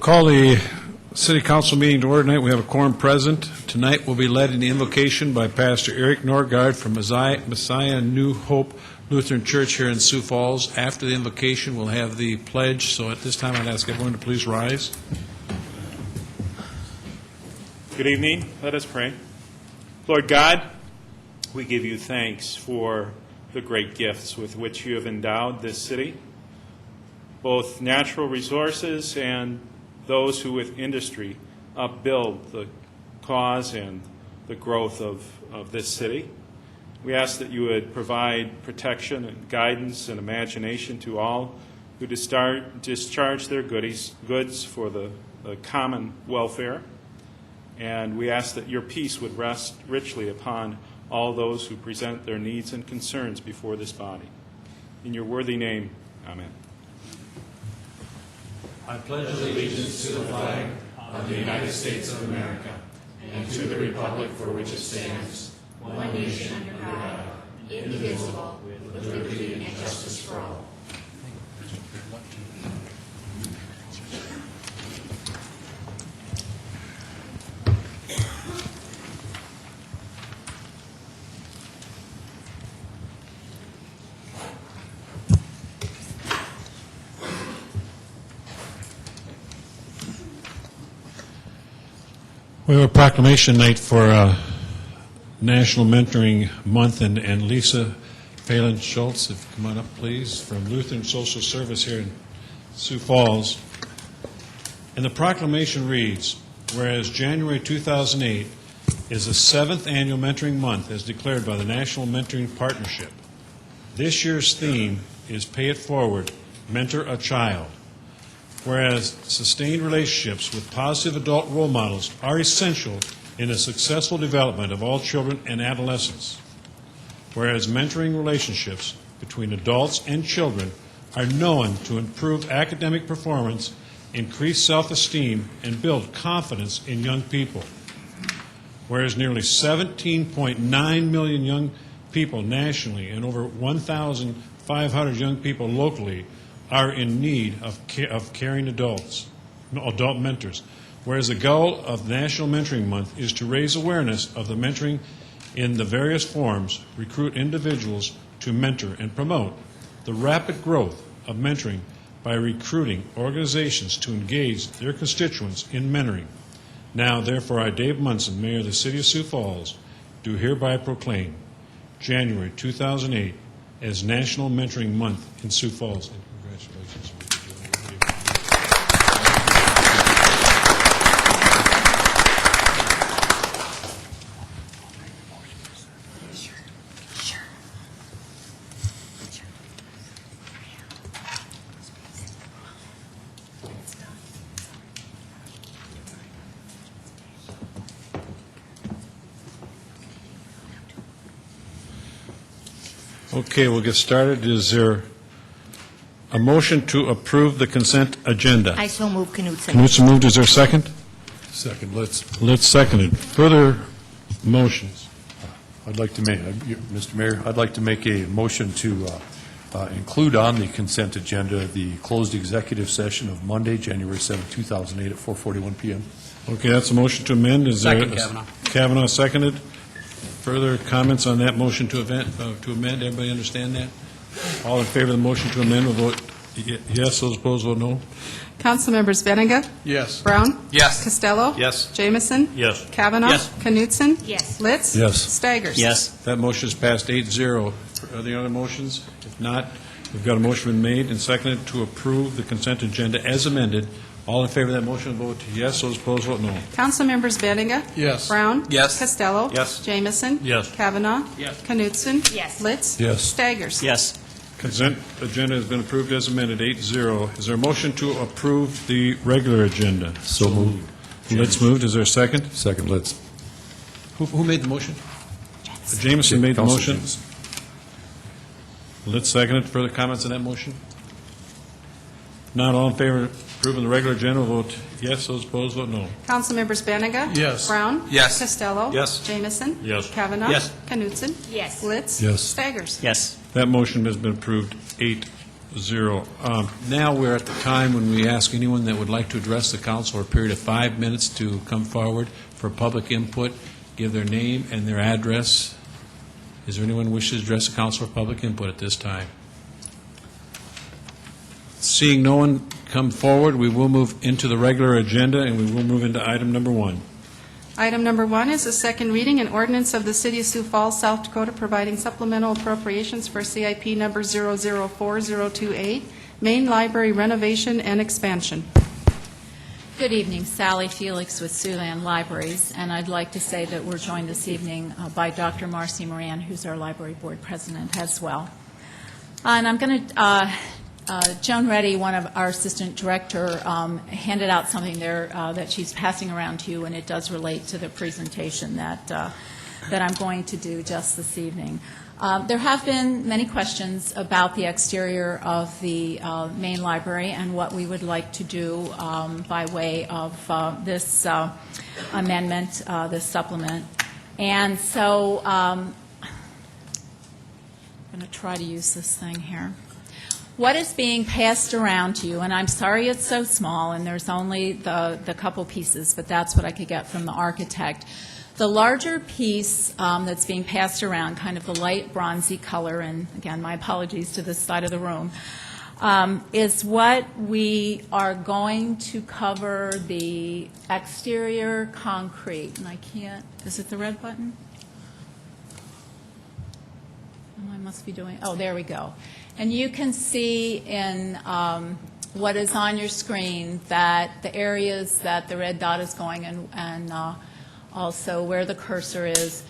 Call the City Council meeting to order tonight. We have a quorum present. Tonight we'll be led in the invocation by Pastor Eric Norgard from Messiah New Hope Lutheran Church here in Sioux Falls. After the invocation, we'll have the pledge. So at this time, I'd ask everyone to please rise. Good evening. Let us pray. Lord God, we give you thanks for the great gifts with which you have endowed this city, both natural resources and those who with industry upbuild the cause and the growth of this city. We ask that you would provide protection and guidance and imagination to all who discharge their goods for the common welfare. And we ask that your peace would rest richly upon all those who present their needs and concerns before this body. In your worthy name, amen. I pledge allegiance to the flag of the United States of America and to the republic for which it stands, one nation under God, indivisible, with liberty and justice for all. We have a proclamation night for National Mentoring Month, and Lisa Phelan Schultz, if you come on up, please, from Lutheran Social Service here in Sioux Falls. And the proclamation reads, whereas January 2008 is the 7th annual mentoring month as declared by the National Mentoring Partnership. This year's theme is Pay It Forward, Mentor a Child. Whereas sustained relationships with positive adult role models are essential in the successful development of all children and adolescents. Whereas mentoring relationships between adults and children are known to improve academic performance, increase self-esteem, and build confidence in young people. Whereas nearly 17.9 million young people nationally and over 1,500 young people locally are in need of caring adult mentors, whereas the goal of National Mentoring Month is to raise awareness of the mentoring in the various forms, recruit individuals to mentor, and promote the rapid growth of mentoring by recruiting organizations to engage their constituents in mentoring. Now, therefore, I, Dave Munson, Mayor of the City of Sioux Falls, do hereby proclaim January 2008 as National Mentoring Month in Sioux Falls. Congratulations. Okay, we'll get started. Is there a motion to approve the consent agenda? I so move. Knutson. Knutson moved. Is there a second? Second. Let's second it. Further motions? I'd like to make, Mr. Mayor, I'd like to make a motion to include on the consent agenda the closed executive session of Monday, January 7, 2008 at 4:41 p.m. Okay, that's a motion to amend. Is Second, there Kavanaugh. Kavanaugh seconded. Further comments on that motion to amend? Everybody understand that? All in favor of the motion to amend will vote yes. Those opposed vote no. Councilmembers Benega? Yes. Brown? Yes. Costello? Yes. Jamison? Yes. Kavanaugh? Yes. Knutson? Yes. Litz? Yes. Staggers? Yes. That motion is passed 8-0. Are there other motions? If not, we've got a motion been made and seconded to approve the consent agenda as amended. All in favor of that motion vote yes. Those opposed vote no. Councilmembers Benega? Yes. Brown? Yes. Costello? Yes. Jamison? Yes. Kavanaugh? Yes. Knutson? Yes. Litz? Yes. Staggers? Yes. Consent agenda has been approved as amended, 8-0. Is there a motion to approve the regular agenda? So moved. Let's move. Is there a second? Second, let's. Who made the motion? Jamison made the motion. Let's second it. Further comments on that motion? Not all in favor of approving the regular agenda will vote yes. Those opposed vote no. Councilmembers Benega? Yes. Brown? Yes. Costello? Yes. Jamison? Yes. Kavanaugh? Yes. Knutson? Yes. Litz? Yes. Staggers? Yes. That motion has been approved 8-0. 0. Now we're at the time when we ask anyone that would like to address the council for a period of 5 minutes to come forward for public input, give their name and their address. Is there anyone who wishes to address the council for public input at this time? Seeing no one come forward, we will move into the regular agenda, and we will move into item number 1. Item number 1 is a second reading, an ordinance of the City of Sioux Falls, South Dakota, providing supplemental appropriations for CIP number 004028, Main Library renovation and expansion. Good evening, Sally Felix with Siouxland Libraries, and I'd like to say that we're joined this evening by Dr. Marcy Moran, who's our library board president as well. And I'm going to, Joan Reddy, one of our assistant director, handed out something there that she's passing around to you, and it does relate to the presentation that I'm going to do just this evening. There have been many questions about the exterior of the main library and what we would like to do by way of this amendment, this supplement. And so I'm going to try to use this thing here. What is being passed around to you, and I'm sorry it's so small and there's only the couple pieces, but that's what I could get from the architect. The larger piece that's being passed around, kind of the light bronzy color, and again, my apologies to this side of the room, is what we are going to cover the exterior concrete. And I can't, is it the red button? Oh, I must be doing, oh, there we go. And you can see in what is on your screen that the areas that the red dot is going and also where the cursor is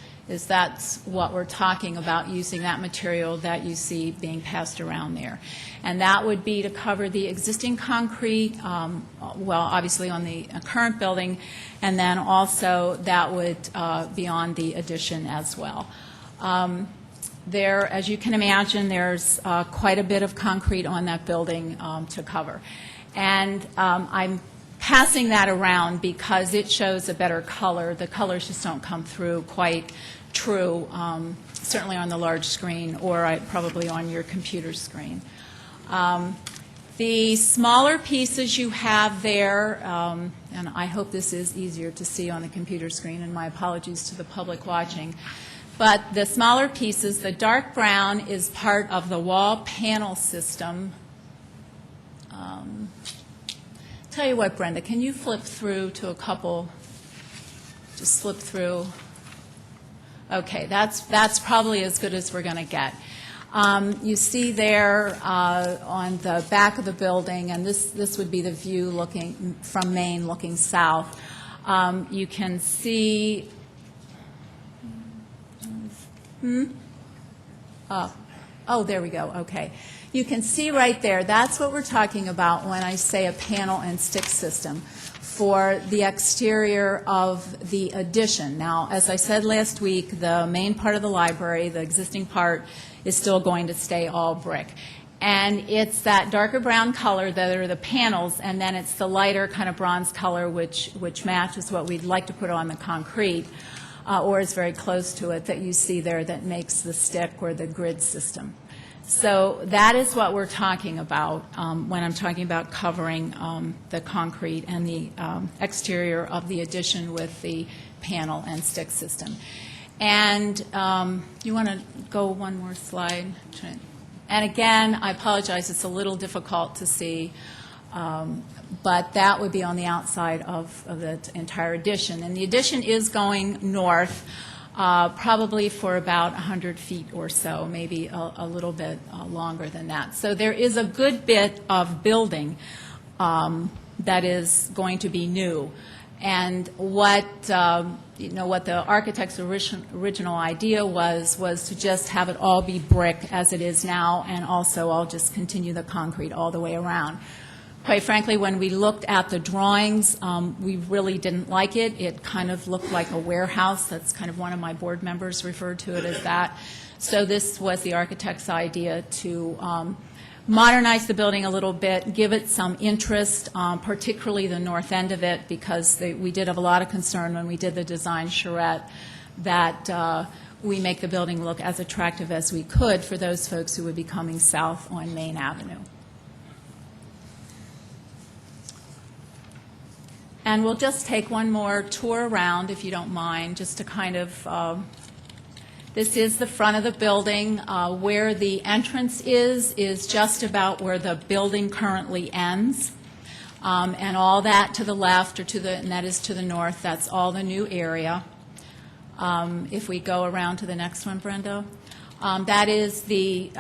that's what we're talking about, using that material that you see being passed around there. And that would be to cover the existing concrete, well, obviously on the current building, and then also that would be on the addition as well. There, as you can imagine, there's quite a bit of concrete on that building to cover. And I'm passing that around because it shows a better color. The colors just don't come through quite true, certainly on the large screen or probably on your computer screen. The smaller pieces you have there, and I hope this is easier to see on the computer screen, and my apologies to the public watching, but the smaller pieces, the dark brown is part of the wall panel system. Tell you what, Brenda, can you flip through to a couple, just flip through. Okay, that's probably as good as we're going to get. You see there on the back of the building, and this would be the view looking from Main, looking south. You can see. Oh, there we go. Okay. You can see right there, that's what we're talking about when I say a panel and stick system for the exterior of the addition. Now, as I said last week, the main part of the library, the existing part, is still going to stay all brick. And it's that darker brown color that are the panels, and then it's the lighter kind of bronze color which matches what we'd like to put on the concrete, or is very close to it, that you see there that makes the stick or the grid system. So that is what we're talking about when I'm talking about covering the concrete and the exterior of the addition with the panel and stick system. And you want to go one more slide? And again, I apologize, it's a little difficult to see, but that would be on the outside of the entire addition. And the addition is going north, probably for about 100 feet or so, maybe a little bit longer than that. So there is a good bit of building that is going to be new. And what what the architect's original idea was to just have it all be brick as it is now, and also I'll just continue the concrete all the way around. Quite frankly, when we looked at the drawings, we really didn't like it. It kind of looked like a warehouse. That's kind of one of my board members referred to it as that. So this was the architect's idea to modernize the building a little bit, give it some interest, particularly the north end of it, because we did have a lot of concern when we did the design charrette that we make the building look as attractive as we could for those folks who would be coming south on Main Avenue. And we'll just take one more tour around, if you don't mind, just to kind of, this is the front of the building. Where the entrance is just about where the building currently ends. And all that to the left, or and that is to the north, that's all the new area. If we go around to the next one, Brenda. That is the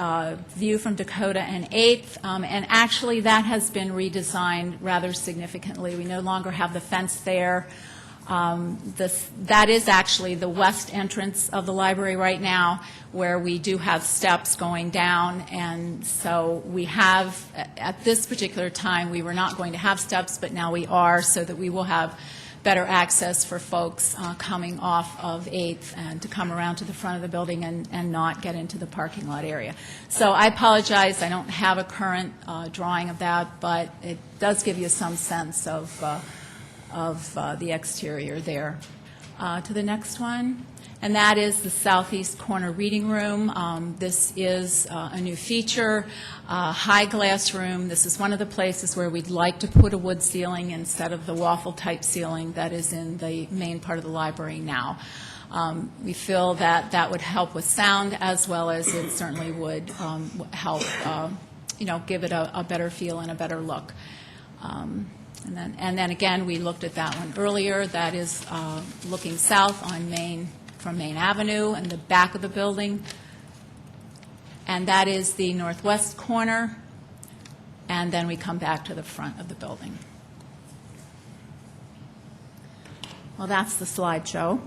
view from Dakota and 8th, and actually that has been redesigned rather significantly. We no longer have the fence there. That is actually the west entrance of the library right now, where we do have steps going down, and so we have, at this particular time, we were not going to have steps, but now we are, so that we will have better access for folks coming off of 8th and to come around to the front of the building and not get into the parking lot area. So I apologize, I don't have a current drawing of that, but it does give you some sense of the exterior there. To the next one, and that is the southeast corner reading room. This is a new feature, high glass room. This is one of the places where we'd like to put a wood ceiling instead of the waffle-type ceiling that is in the main part of the library now. We feel that that would help with sound, as well as it certainly would help, give it a better feel and a better look. And then again, we looked at that one earlier. That is looking south on from Main Avenue and the back of the building. And that is the northwest corner. And then we come back to the front of the building. Well, that's the slideshow.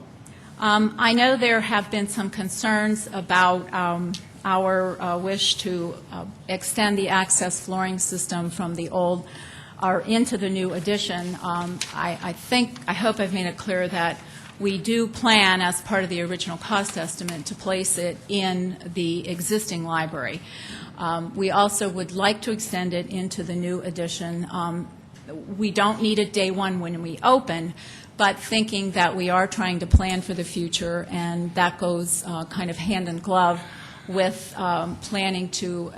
I know there have been some concerns about our wish to extend the access flooring system from the old or into the new addition. I hope I've made it clear that we do plan, as part of the original cost estimate, to place it in the existing library. We also would like to extend it into the new addition. We don't need it day one when we open, but thinking that we are trying to plan for the future, and that goes kind of hand in glove with planning to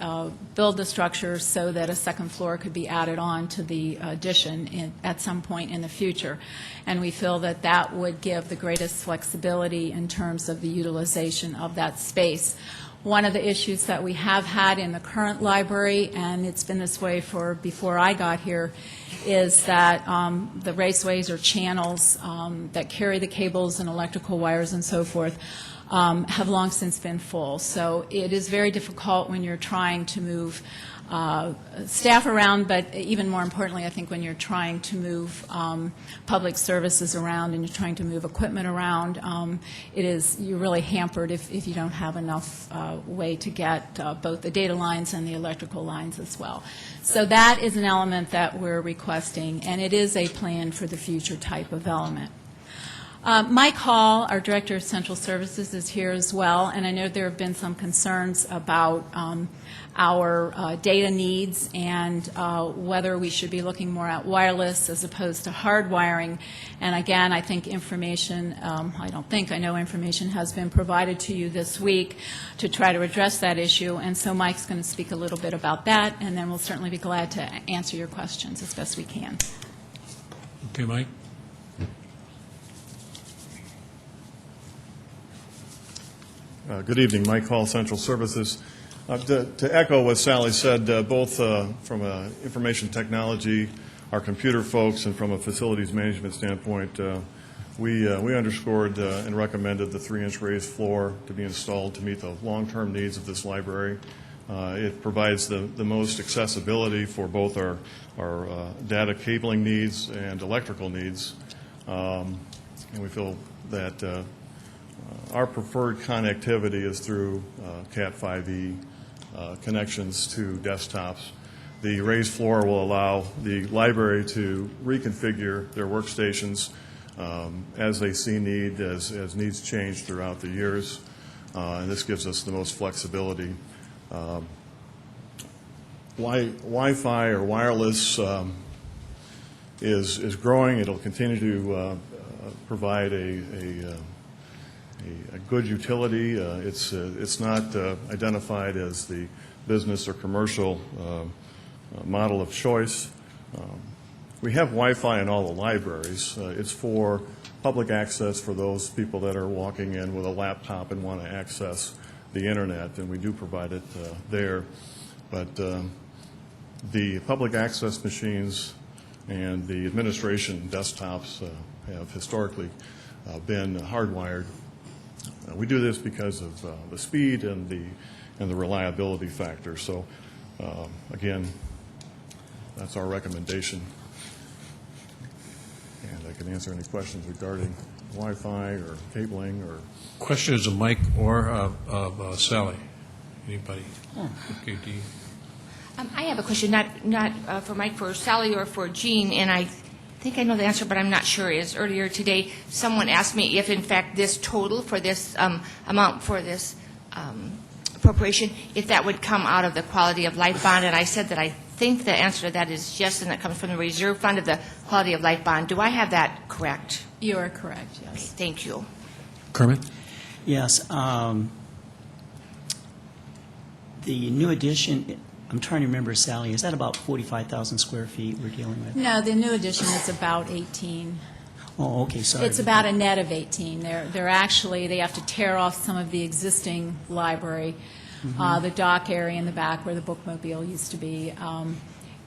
build the structure so that a second floor could be added on to the addition at some point in the future. And we feel that that would give the greatest flexibility in terms of the utilization of that space. One of the issues that we have had in the current library, and it's been this way for before I got here, is that the raceways or channels that carry the cables and electrical wires and so forth have long since been full. So it is very difficult when you're trying to move staff around, but even more importantly, I think when you're trying to move public services around and you're trying to move equipment around, you're really hampered if you don't have enough way to get both the data lines and the electrical lines as well. So that is an element that we're requesting, and it is a plan for the future type of element. Mike Hall, our Director of Central Services, is here as well, and I know there have been some concerns about our data needs and whether we should be looking more at wireless as opposed to hard wiring. And again, I think information, I know information has been provided to you this week to try to address that issue, and so Mike's going to speak a little bit about that, and then we'll certainly be glad to answer your questions as best we can. Okay, Mike. Good evening, Mike Hall, Central Services. To echo what Sally said, both from information technology, our computer folks, and from a facilities management standpoint, we underscored and recommended the 3-inch raised floor to be installed to meet the long-term needs of this library. It provides the most accessibility for both our data cabling needs and electrical needs, and we feel that our preferred connectivity is through Cat 5e connections to desktops. The raised floor will allow the library to reconfigure their workstations as they see need, as needs change throughout the years, and this gives us the most flexibility. Wi-Fi or wireless is growing. It'll continue to provide a a good utility. It's not identified as the business or commercial model of choice. We have Wi-Fi in all the libraries. It's for public access for those people that are walking in with a laptop and want to access the internet, and we do provide it there. But the public access machines and the administration desktops have historically been hardwired. We do this because of the speed and the reliability factor. So again, that's our recommendation. And I can answer any questions regarding Wi-Fi or cabling or. Questions of Mike or of Sally? Anybody? Okay, Dee. I have a question, not for Mike, for Sally or for Jean, and I think I know the answer, but I'm not sure. Is earlier today, someone asked me if, in fact, this total for this amount for this appropriation, if that would come out of the quality of life bond, and I said that I think the answer to that is yes, and that comes from the reserve fund of the quality of life bond. Do I have that correct? You are correct, yes. Okay, thank you. Kermit? Yes. The new addition, I'm trying to remember, Sally, is that about 45,000 square feet we're dealing with? No, the new addition is about 18. Oh, okay, sorry. It's about a net of 18. They're actually, they have to tear off some of the existing library, the dock area in the back where the bookmobile used to be.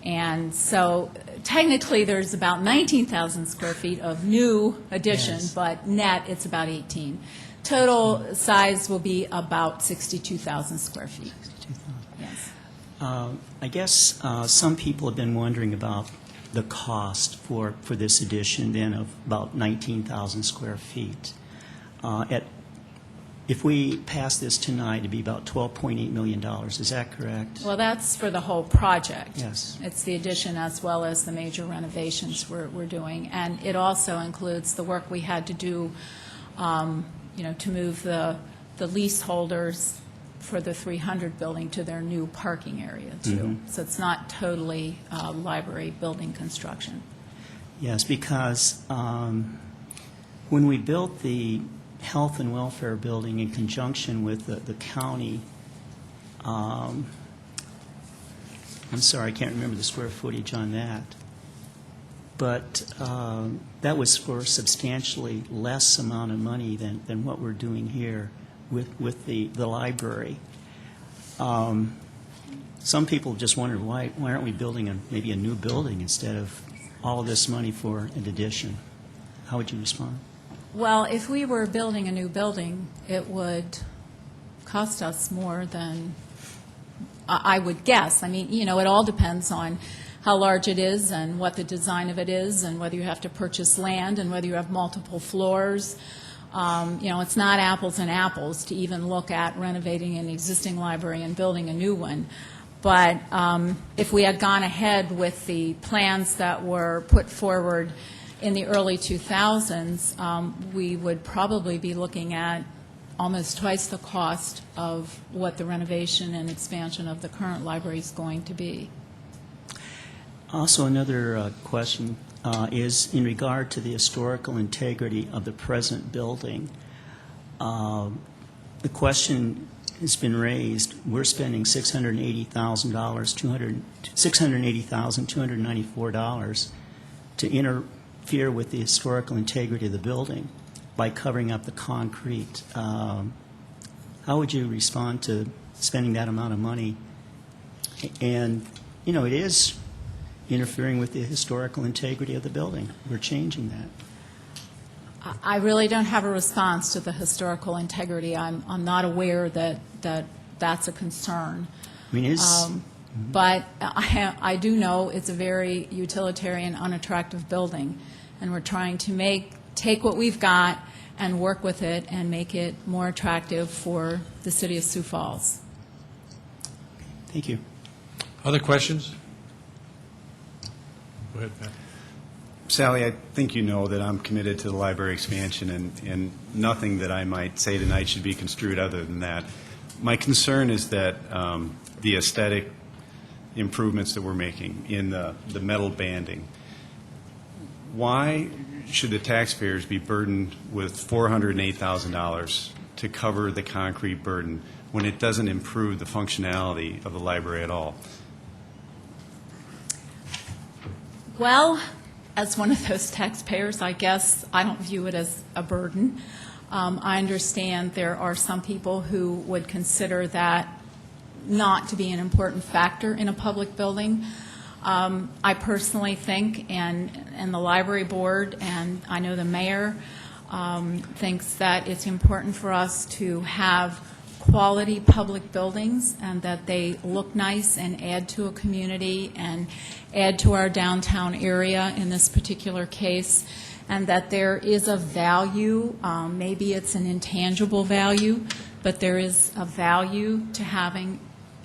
And so technically, there's about 19,000 square feet of new addition, Yes. but net, it's about 18. Total size will be about 62,000 square feet. 62,000. Yes. I guess some people have been wondering about the cost for this addition then of about 19,000 square feet. If we pass this tonight, it'd be about $12.8 million. Is that correct? Well, that's for the whole project. Yes. It's the addition as well as the major renovations we're doing. And it also includes the work we had to do, to move the leaseholders for the 300 building to their new parking area, too. So it's not totally library building construction. Yes, because when we built the health and welfare building in conjunction with the county, I'm sorry, I can't remember the square footage on that, but that was for a substantially less amount of money than what we're doing here with the library. Some people just wondered why aren't we building maybe a new building instead of all of this money for an addition? How would you respond? Well, if we were building a new building, it would cost us more than, I would guess. I mean, it all depends on how large it is and what the design of it is and whether you have to purchase land and whether you have multiple floors. It's not apples and apples to even look at renovating an existing library and building a new one. But if we had gone ahead with the plans that were put forward in the early 2000s, we would probably be looking at almost twice the cost of what the renovation and expansion of the current library is going to be. Also, another question is in regard to the historical integrity of the present building. The question has been raised, we're spending $680,294 to interfere with the historical integrity of the building by covering up the concrete. How would you respond to spending that amount of money? And, it is interfering with the historical integrity of the building. We're changing that. I really don't have a response to the historical integrity. I'm not aware that that's a concern. I mean, But I do know it's a very utilitarian, unattractive building, and we're trying to take what we've got and work with it and make it more attractive for the city of Sioux Falls. Thank you. Other questions? Go ahead, Pat. Sally, I think you know that I'm committed to the library expansion, and nothing that I might say tonight should be construed other than that. My concern is that the aesthetic improvements that we're making in the metal banding, why should the taxpayers be burdened with $408,000 to cover the concrete burden when it doesn't improve the functionality of the library at all? Well, as one of those taxpayers, I guess I don't view it as a burden. I understand there are some people who would consider that not to be an important factor in a public building. I personally think, and the library board, and I know the mayor thinks that it's important for us to have quality public buildings and that they look nice and add to a community and add to our downtown area in this particular case, and that there is a value, maybe it's an intangible value, but there is a value to having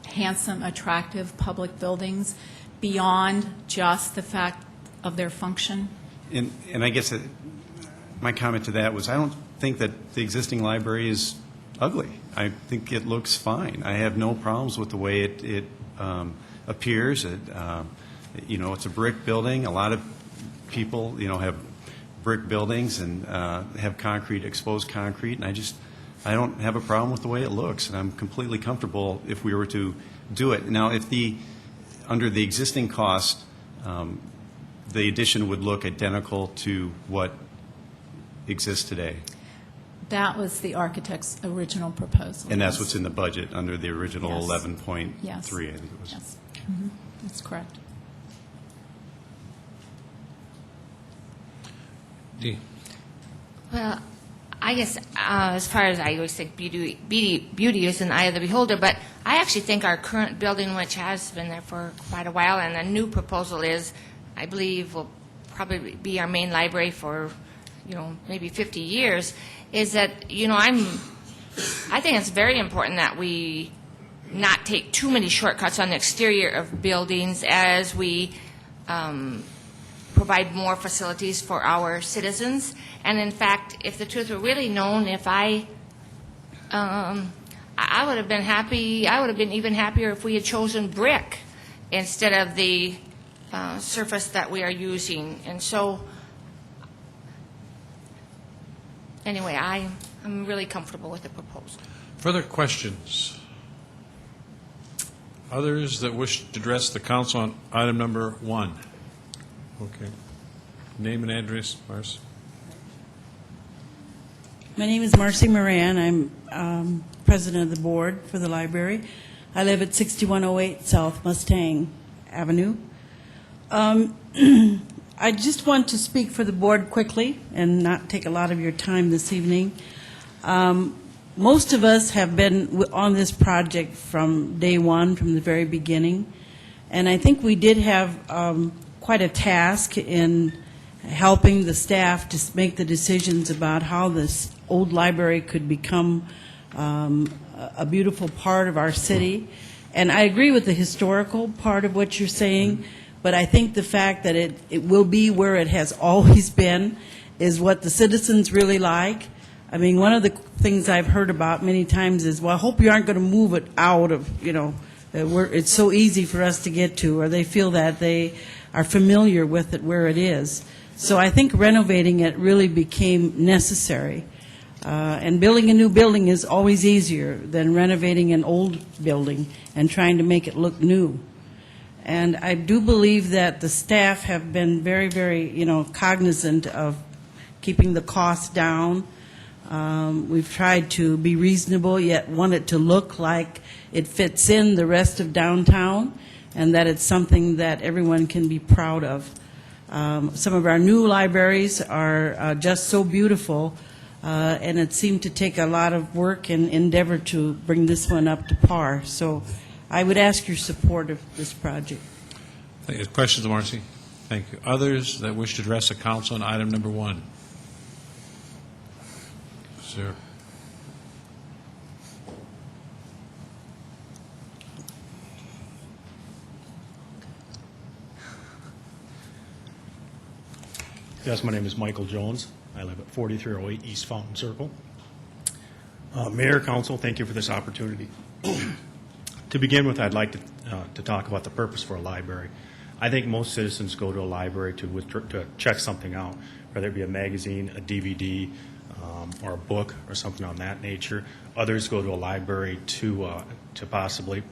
handsome, attractive public buildings beyond just the fact of their function. And I guess my comment to that was I don't think that the existing library is ugly. I think it looks fine. I have no problems with the way it appears. It's a brick building. A lot of people, have brick buildings and have concrete, exposed concrete, and I don't have a problem with the way it looks, and I'm completely comfortable if we were to do it. Now, if under the existing cost, the addition would look identical to what exists today. That was the architect's original proposal. And that's what's in the budget under the original Yes. 11.3, Yes. I think it was. Yes. Mm-hmm. That's correct. Dee. Well, I guess as far as I always think beauty is in the eye of the beholder, but I actually think our current building, which has been there for quite a while, and the new proposal is, I believe, will probably be our main library for, maybe 50 years, is that, I think it's very important that we not take too many shortcuts on the exterior of buildings as we provide more facilities for our citizens. And in fact, if the truth were really known, if I would have been happy, I would have been even happier if we had chosen brick instead of the surface that we are using. And so, anyway, I'm really comfortable with the proposal. Further questions? Others that wish to address the council on item number 1? Okay. Name and address, Marcy. My name is Marcy Moran. I'm president of the board for the library. I live at 6108 South Mustang Avenue. I just want to speak for the board quickly and not take a lot of your time this evening. Most of us have been on this project from day one, from the very beginning, and I think we did have quite a task in helping the staff to make the decisions about how this old library could become a beautiful part of our city. And I agree with the historical part of what you're saying, but I think the fact that it will be where it has always been is what the citizens really like. I mean, one of the things I've heard about many times is, well, I hope you aren't going to move it out of, it's so easy for us to get to, or they feel that they are familiar with it where it is. So I think renovating it really became necessary. And building a new building is always easier than renovating an old building and trying to make it look new. And I do believe that the staff have been very, very, cognizant of keeping the costs down. We've tried to be reasonable, yet want it to look like it fits in the rest of downtown, and that it's something that everyone can be proud of. Some of our new libraries are just so beautiful, and it seemed to take a lot of work and endeavor to bring this one up to par. So I would ask your support of this project. Questions, Marcy? Thank you. Others that wish to address the council on item number 1? Sir. Yes, my name is Michael Jones. I live at 4308 East Fountain Circle. Mayor, Council, thank you for this opportunity. To begin with, I'd like to talk about the purpose for a library. I think most citizens go to a library to check something out, whether it be a magazine, a DVD, or a book or something on that nature. Others go to a library to possibly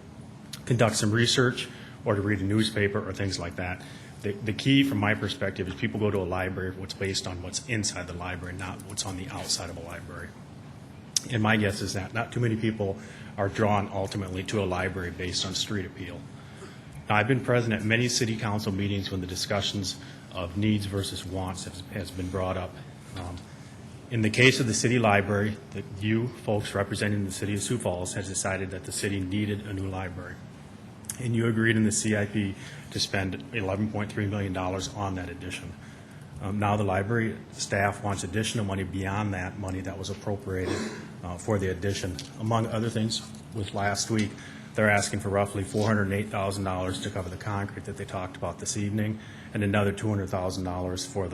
conduct some research or to read a newspaper or things like that. The key from my perspective is people go to a library what's based on what's inside the library, not what's on the outside of a library. And my guess is that not too many people are drawn ultimately to a library based on street appeal. Now, I've been present at many city council meetings when the discussions of needs versus wants has been brought up. In the case of the city library, you folks representing the city of Sioux Falls has decided that the city needed a new library. And you agreed in the CIP to spend $11.3 million on that addition. Now the library staff wants additional money beyond that money that was appropriated for the addition. Among other things, with last week, they're asking for roughly $408,000 to cover the concrete that they talked about this evening, and another $200,000 for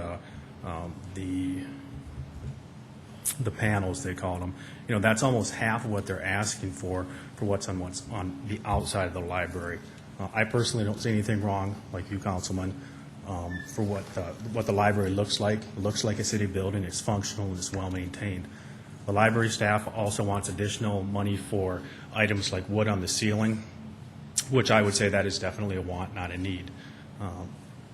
the panels, they call them. You know, that's almost half of what they're asking for what's on the outside of the library. I personally don't see anything wrong, like you, Councilman, for what the library looks like. It looks like a city building. It's functional and it's well maintained. The library staff also wants additional money for items like wood on the ceiling, which I would say that is definitely a want, not a need.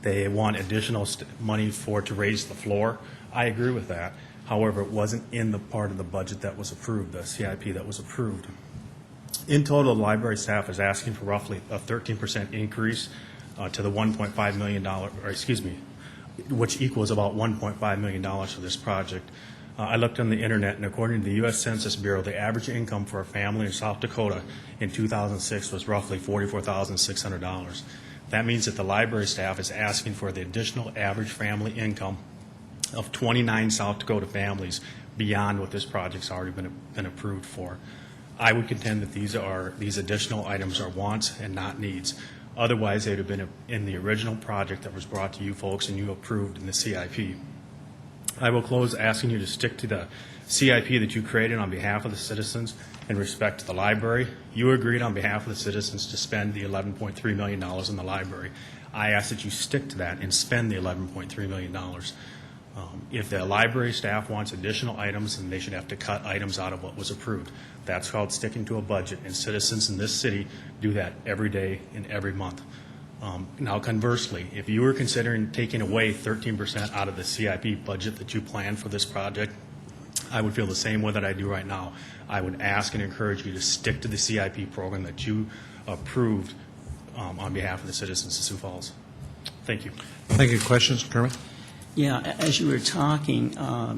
They want additional money to raise the floor. I agree with that. However, it wasn't in the part of the budget that was approved, the CIP that was approved. In total, the library staff is asking for roughly a 13% increase to the $1.5 million, which equals about $1.5 million for this project. I looked on the internet, and according to the U.S. Census Bureau, the average income for a family in South Dakota in 2006 was roughly $44,600. That means that the library staff is asking for the additional average family income of 29 South Dakota families beyond what this project's already been approved for. I would contend that these additional items are wants and not needs. Otherwise, they would have been in the original project that was brought to you folks and you approved in the CIP. I will close asking you to stick to the CIP that you created on behalf of the citizens in respect to the library. You agreed on behalf of the citizens to spend the $11.3 million in the library. I ask that you stick to that and spend the $11.3 million. If the library staff wants additional items, then they should have to cut items out of what was approved. That's called sticking to a budget, and citizens in this city do that every day and every month. Now, conversely, if you were considering taking away 13% out of the CIP budget that you planned for this project, I would feel the same way that I do right now. I would ask and encourage you to stick to the CIP program that you approved on behalf of the citizens of Sioux Falls. Thank you. Thank you. Questions, Kermit? Yeah, as you were talking,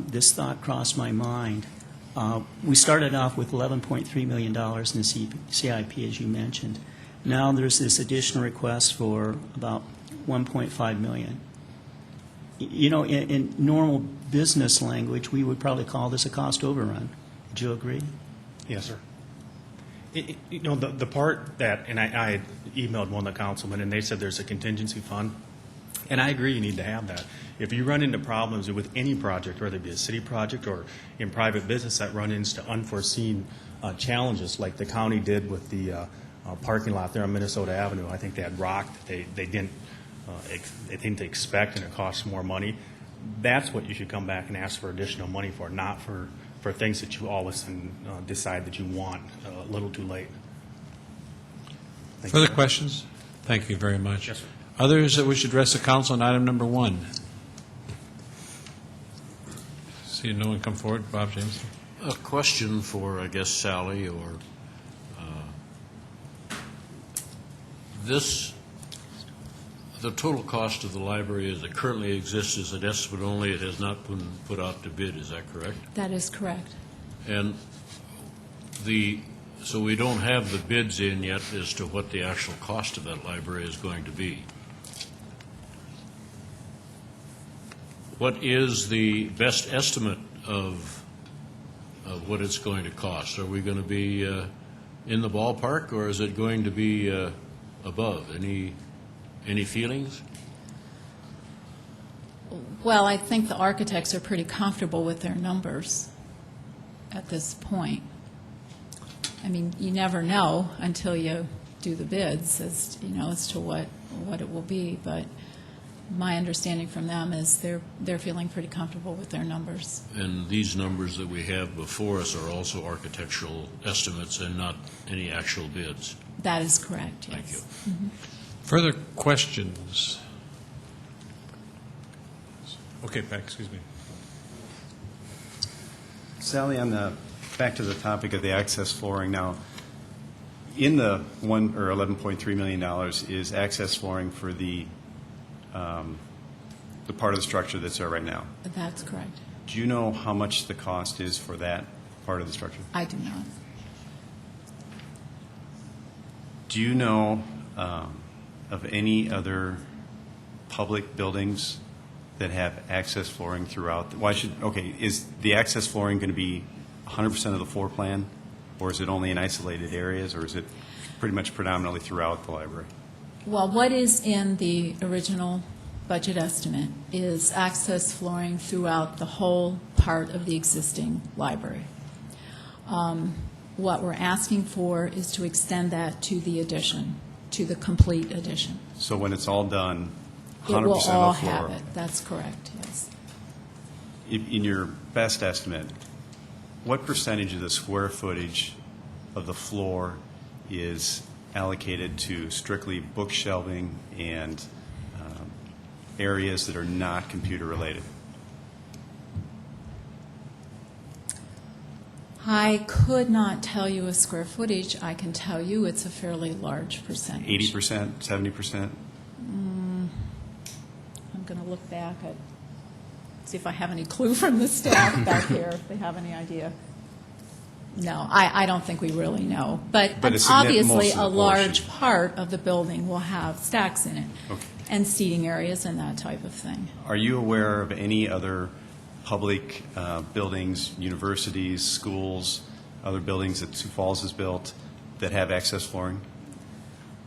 this thought crossed my mind. We started off with $11.3 million in the CIP, as you mentioned. Now there's this additional request for about $1.5 million. You know, in normal business language, we would probably call this a cost overrun. Would you agree? Yes, sir. You know, the part that, and I emailed one of the councilmen, and they said there's a contingency fund, and I agree you need to have that. If you run into problems with any project, whether it be a city project or in private business that run into unforeseen challenges, like the county did with the parking lot there on Minnesota Avenue, I think they had rock that they didn't expect, and it costs more money. That's what you should come back and ask for additional money for, not for things that you all of a sudden decide that you want a little too late. Further questions? Thank you very much. Yes, sir. Others that wish to address the council on item number 1? See no one come forward. Bob James. A question for, I guess, Sally or the total cost of the we as it currently exists is an estimate only. It has not been put out to bid. Is that correct? That is correct. And so we don't have the bids in yet as to what the actual cost of that library is going to be. What is the best estimate of what it's going to cost? Are we going to be in the ballpark, or is it going to be above? Any feelings? Well, I think the architects are pretty comfortable with their numbers at this point. I mean, you never know until you do the bids as to what what it will be, but my understanding from them is they're feeling pretty comfortable with their numbers. And these numbers that we have before us are also architectural estimates and not any actual bids? That is correct, yes. Thank you. Further questions? Okay, Pat, excuse me. Sally, back to the topic of the access flooring now, in the $11.3 million is access flooring for the part of the structure that's there right now. That's correct. Do you know how much the cost is for that part of the structure? I do not. Do you know of any other public buildings that have access flooring throughout? Is the access flooring going to be 100% of the floor plan, or is it only in isolated areas, or is it pretty much predominantly throughout the library? Well, what is in the original budget estimate is access flooring throughout the whole part of the existing library. What we're asking for is to extend that to the addition, to the complete addition. So when it's all done, 100% It will of the all floor. have it. That's correct, yes. In your best estimate, what percentage of the square footage of the floor is allocated to strictly book shelving and areas that are not computer related? I could not tell you a square footage. I can tell you it's a fairly large percentage. 80%, 70%? I'm going to look back at, see if I have any clue from the staff back here, if they have any idea. No, I don't think we really know. But obviously, most of the a large portion. part of the building will have stacks in it, Okay. and seating areas and that type of thing. Are you aware of any other public buildings, universities, schools, other buildings that Sioux Falls has built that have access flooring?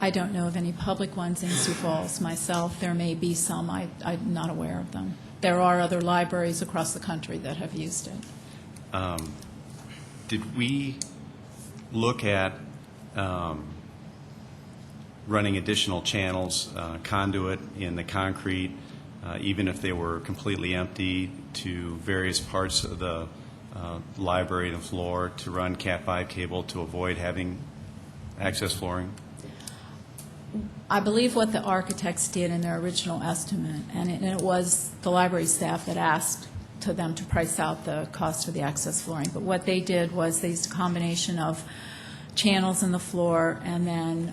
I don't know of any public ones in Sioux Falls myself. There may be some. I'm not aware of them. There are other libraries across the country that have used it. Did we look at running additional channels, conduit in the concrete, even if they were completely empty, to various parts of the library and floor to run Cat5 cable to avoid having access flooring? I believe what the architects did in their original estimate, and it was the library staff that asked to them to price out the cost for the access flooring, but what they did was they used a combination of channels in the floor and then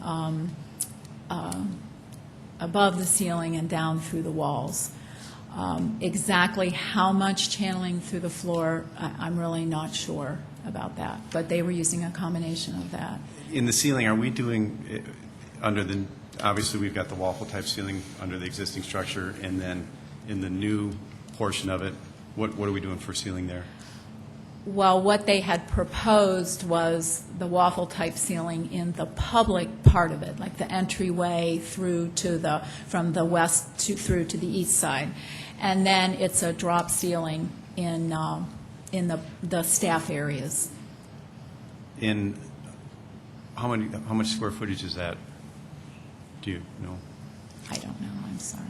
above the ceiling and down through the walls. Exactly how much channeling through the floor, I'm really not sure about that, but they were using a combination of that. In the ceiling, are we doing, obviously we've got the waffle-type ceiling under the existing structure, and then in the new portion of it, what are we doing for ceiling there? Well, what they had proposed was the waffle-type ceiling in the public part of it, like the entryway through to from the west through to the east side. And then it's a drop ceiling in the staff areas. In how much square footage is that? Do you know? I don't know, I'm sorry.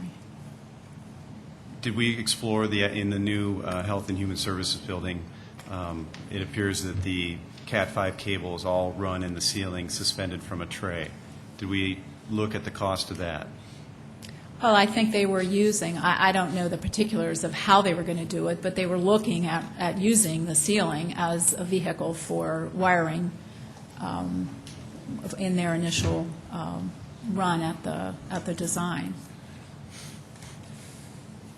Did we explore in the new Health and Human Services building, it appears that the Cat5 cable is all run in the ceiling, suspended from a tray. Did we look at the cost of that? Well, I think they were using, I don't know the particulars of how they were going to do it, but they were looking at using the ceiling as a vehicle for wiring in their initial run at the design.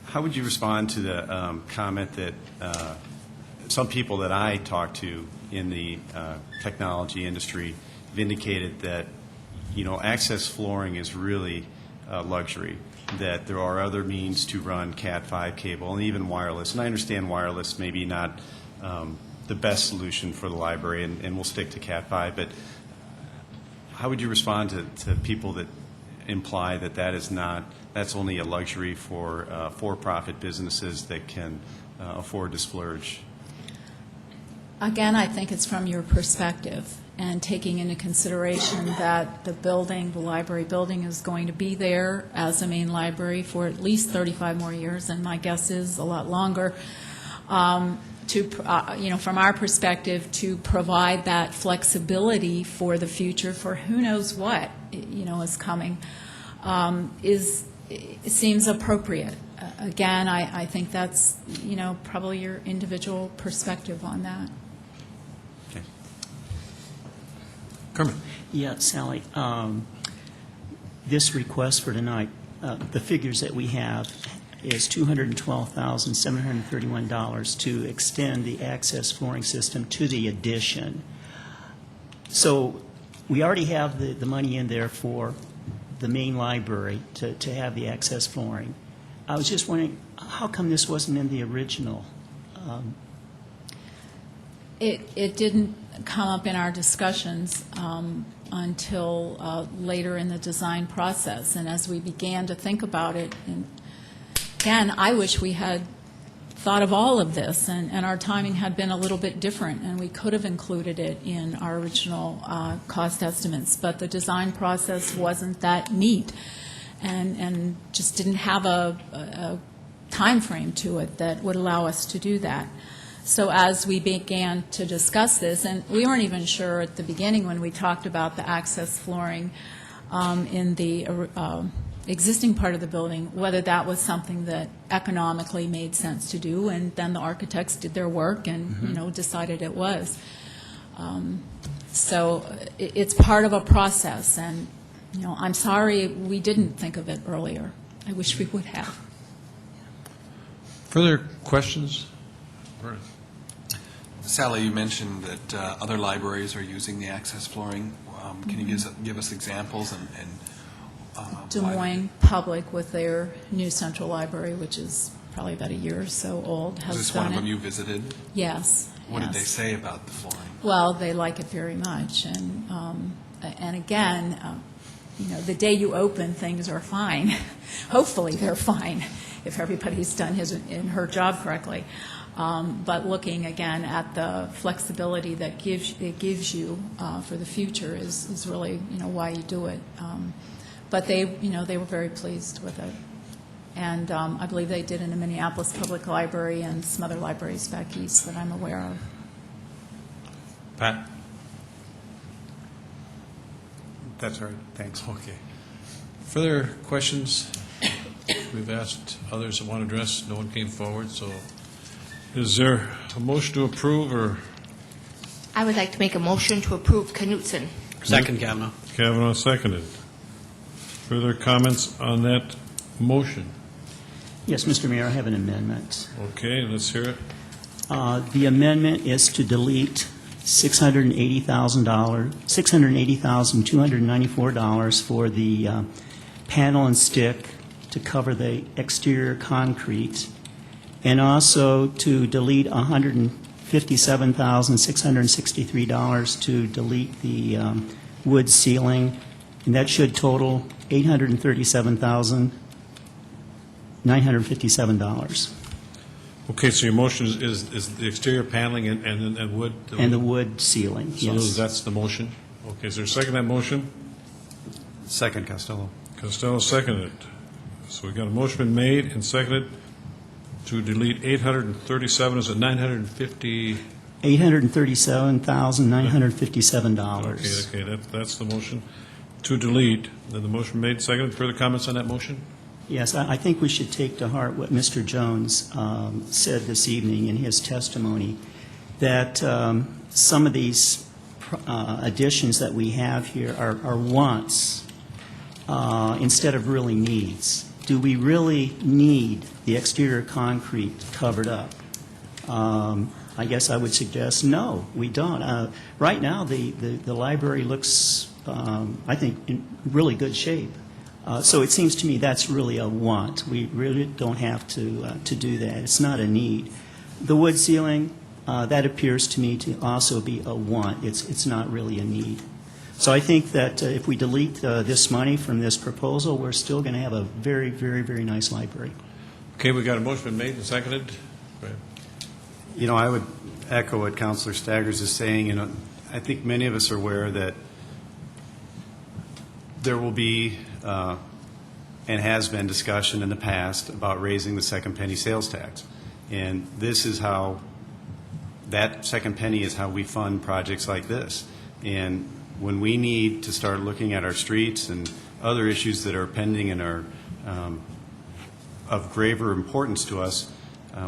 How would you respond to the comment that some people that I talked to in the technology industry have indicated that, access flooring is really a luxury, that there are other means to run Cat5 cable and even wireless. And I understand wireless may be not the best solution for the library, and we'll stick to Cat5, but how would you respond to people that imply that that's only a luxury for for-profit businesses that can afford to splurge? Again, I think it's from your perspective and taking into consideration that the building, the library building, is going to be there as a main library for at least 35 more years, and my guess is a lot longer. From our perspective, to provide that flexibility for the future, for who knows what, is coming, it seems appropriate. Again, I think that's, probably your individual perspective on that. Kermit. Yeah, Sally, this request for tonight, the figures that we have is $212,731 to extend the access flooring system to the addition. So we already have the money in there for the main library to have the access flooring. I was just wondering, how come this wasn't in the original? It didn't come up in our discussions until later in the design process, and as we began to think about it, and again, I wish we had thought of all of this, and our timing had been a little bit different, and we could have included it in our original cost estimates, but the design process wasn't that neat, and just didn't have a time frame to it that would allow us to do that. So as we began to discuss this, and we weren't even sure at the beginning when we talked about the access flooring in the existing part of the building, whether that was something that economically made sense to do, and then the architects did their work and, decided it was. So it's part of a process, and, I'm sorry we didn't think of it earlier. I wish we would have. Further questions? Vernon. Sally, you mentioned that other libraries are using the access flooring. Can you give us examples and Des Moines Public with their new central library, which is probably about a year or so old, has done it. Is this one of them you visited? Yes. What yes. did they say about the flooring? Well, they like it very much, and again, the day you open, things are fine. Hopefully, they're fine if everybody's done his and her job correctly. But looking again at the flexibility that it gives you for the future is really why you do it. But they were very pleased with it, and I believe they did in the Minneapolis Public Library and some other libraries back east that I'm aware of. Pat? That's right. Thanks. Okay. Further questions? We've asked others that want to address. No one came forward, so is there a motion to approve, or? I would like to make a motion to approve Knutson. Second, Kavanaugh. Kavanaugh seconded. Further comments on that motion? Yes, Mr. Mayor, I have an amendment. Okay, let's hear it. The amendment is to delete $680,294 for the panel and stick to cover the exterior concrete, and also to delete $157,663 to delete the wood ceiling, and that should total $837,957. Okay, so your motion is the exterior paneling and wood? And the wood ceiling, So yes. that's the motion? Okay, is there a second to that motion? Second, Costello. Costello seconded. So we got a motion been made and seconded to delete 837, is it 950? $837,957. Okay, that's the motion. To delete, then the motion made, seconded. Further comments on that motion? Yes, I think we should take to heart what Mr. Jones said this evening in his testimony, that some of these additions that we have here are wants instead of really needs. Do we really need the exterior concrete covered up? I guess I would suggest no, we don't. Right now, the library looks, I think, in really good shape. So it seems to me that's really a want. We really don't have to do that. It's not a need. The wood ceiling, that appears to me to also be a want. It's not really a need. So I think that if we delete this money from this proposal, we're still going to have a very, very, very nice library. Okay, we got a motion been made and seconded. Go ahead. You know, I would echo what Councilor Staggers is saying. You know, I think many of us are aware that there will be and has been discussion in the past about raising the second penny sales tax. And this is how, that second penny is how we fund projects like this. And when we need to start looking at our streets and other issues that are pending and are of graver importance to us,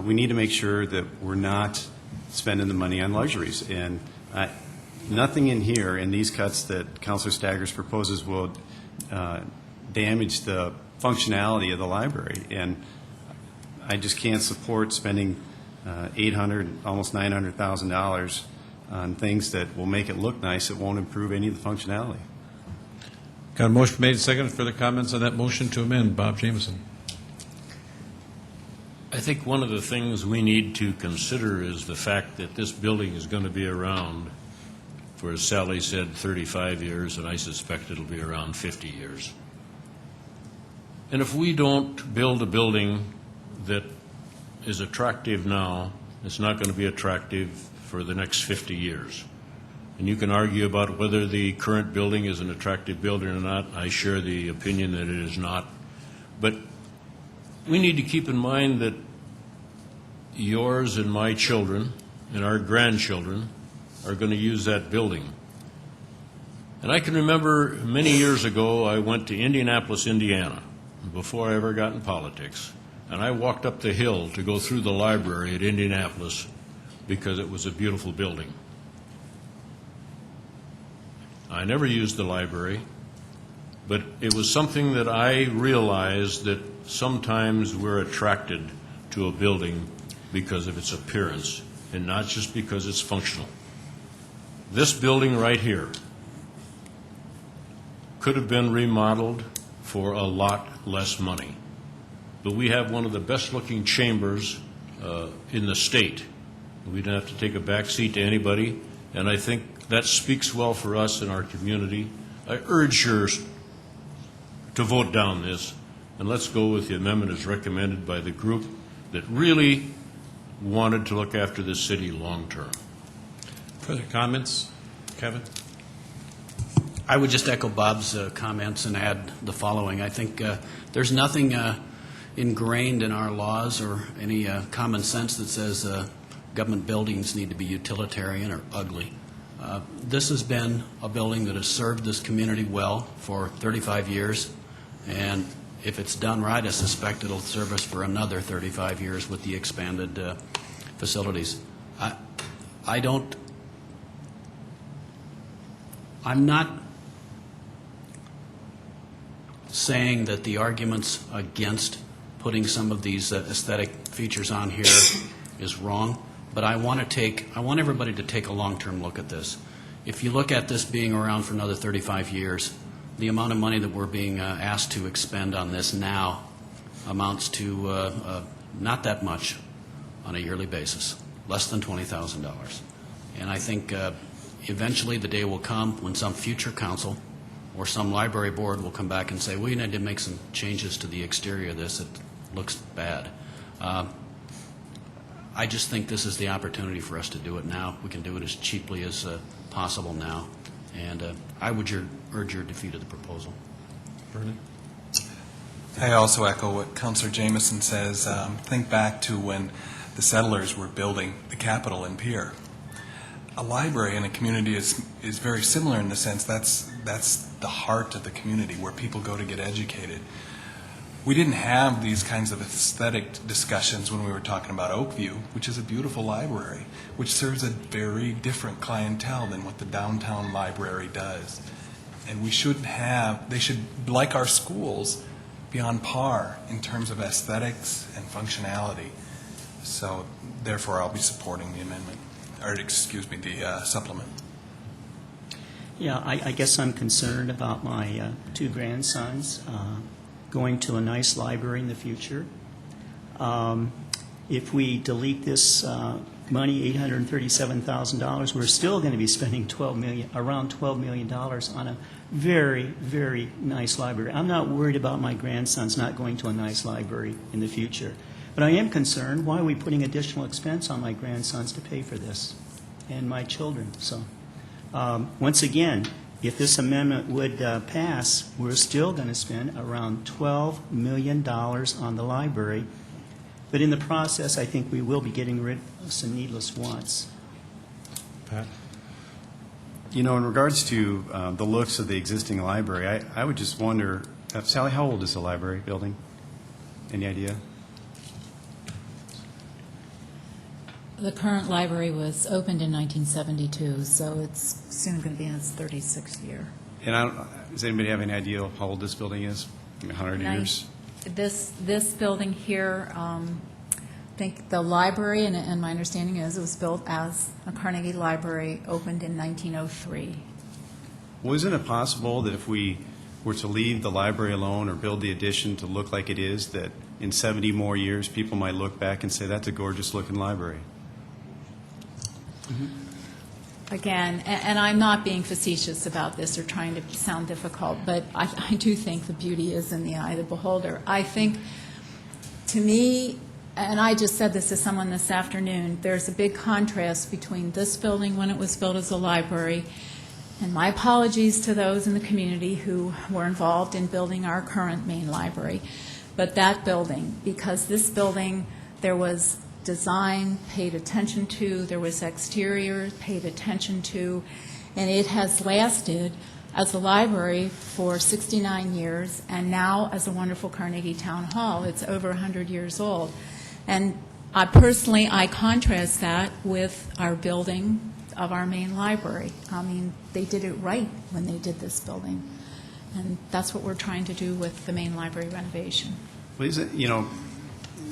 we need to make sure that we're not spending the money on luxuries. And nothing in here in these cuts that Councilor Staggers proposes will damage the functionality of the library. And I just can't support spending $800,000, almost $900,000 on things that will make it look nice. It won't improve any of the functionality. Got a motion made, second. Further comments on that motion to amend? Bob Jameson. I think one of the things we need to consider is the fact that this building is going to be around for, as Sally said, 35 years, and I suspect it'll be around 50 years. And if we don't build a building that is attractive now, it's not going to be attractive for the next 50 years. And you can argue about whether the current building is an attractive building or not. I share the opinion that it is not. But we need to keep in mind that yours and my children and our grandchildren are going to use that building. And I can remember many years ago I went to Indianapolis, Indiana, before I ever got in politics. And I walked up the hill to go through the library at Indianapolis because it was a beautiful building. I never used the library, but it was something that I realized that sometimes we're attracted to a building because of its appearance and not just because it's functional. This building right here could have been remodeled for a lot less money. But we have one of the best-looking chambers in the state. We don't have to take a back seat to anybody, and I think that speaks well for us in our community. I urge you to vote down this, and let's go with the amendment as recommended by the group that really wanted to look after this city long-term. Further comments? Kevin? I would just echo Bob's comments and add the following. I think there's nothing ingrained in our laws or any common sense that says government buildings need to be utilitarian or ugly. This has been a building that has served this community well for 35 years, and if it's done right, I suspect it'll serve us for another 35 years with the expanded facilities. I'm not saying that the arguments against putting some of these aesthetic features on here is wrong, but I want everybody to take a long-term look at this. If you look at this being around for another 35 years, the amount of money that we're being asked to expend on this now amounts to not that much on a yearly basis, less than $20,000. And I think eventually the day will come when some future council or some library board will come back and say, we need to make some changes to the exterior of this. It looks bad. I just think this is the opportunity for us to do it now. We can do it as cheaply as possible now. And I would urge your defeat of the proposal. Bernie? I also echo what Councilor Jameson says. Think back to when the settlers were building the Capitol in Pierre. A library in a community is very similar in the sense that's the heart of the community where people go to get educated. We didn't have these kinds of aesthetic discussions when we were talking about Oakview, which is a beautiful library, which serves a very different clientele than what the downtown library does. And they should, like our schools, be on par in terms of aesthetics and functionality. So therefore, I'll be supporting the amendment, or excuse me, the supplement. Yeah, I guess I'm concerned about my two grandsons going to a nice library in the future. If we delete this money, $837,000, we're still going to be spending around $12 million on a very, very nice library. I'm not worried about my grandsons not going to a nice library in the future. But I am concerned, why are we putting additional expense on my grandsons to pay for this and my children? So, once again, if this amendment would pass, we're still going to spend around $12 million on the library. But in the process, I think we will be getting rid of some needless wants. Pat? You know, in regards to the looks of the existing library, I would just wonder, Sally, how old is the library building? Any idea? The current library was opened in 1972, so it's soon going to be in its 36th year. And does anybody have any idea how old this building is? 100 years? This building here, I think the library, and my understanding is, it was built as a Carnegie Library, opened in 1903. Well, isn't it possible that if we were to leave the library alone or build the addition to look like it is, that in 70 more years, people might look back and say, that's a gorgeous-looking library? Again, and I'm not being facetious about this or trying to sound difficult, but I do think the beauty is in the eye of the beholder. I think, to me, and I just said this to someone this afternoon, there's a big contrast between this building when it was built as a library, and my apologies to those in the community who were involved in building our current main library, but that building, because this building, there was design paid attention to, there was exterior paid attention to, and it has lasted as a library for 69 years, and now as a wonderful Carnegie Town Hall. It's over 100 years old. And I contrast that with our building of our main library. I mean, they did it right when they did this building, and that's what we're trying to do with the main library renovation. Well,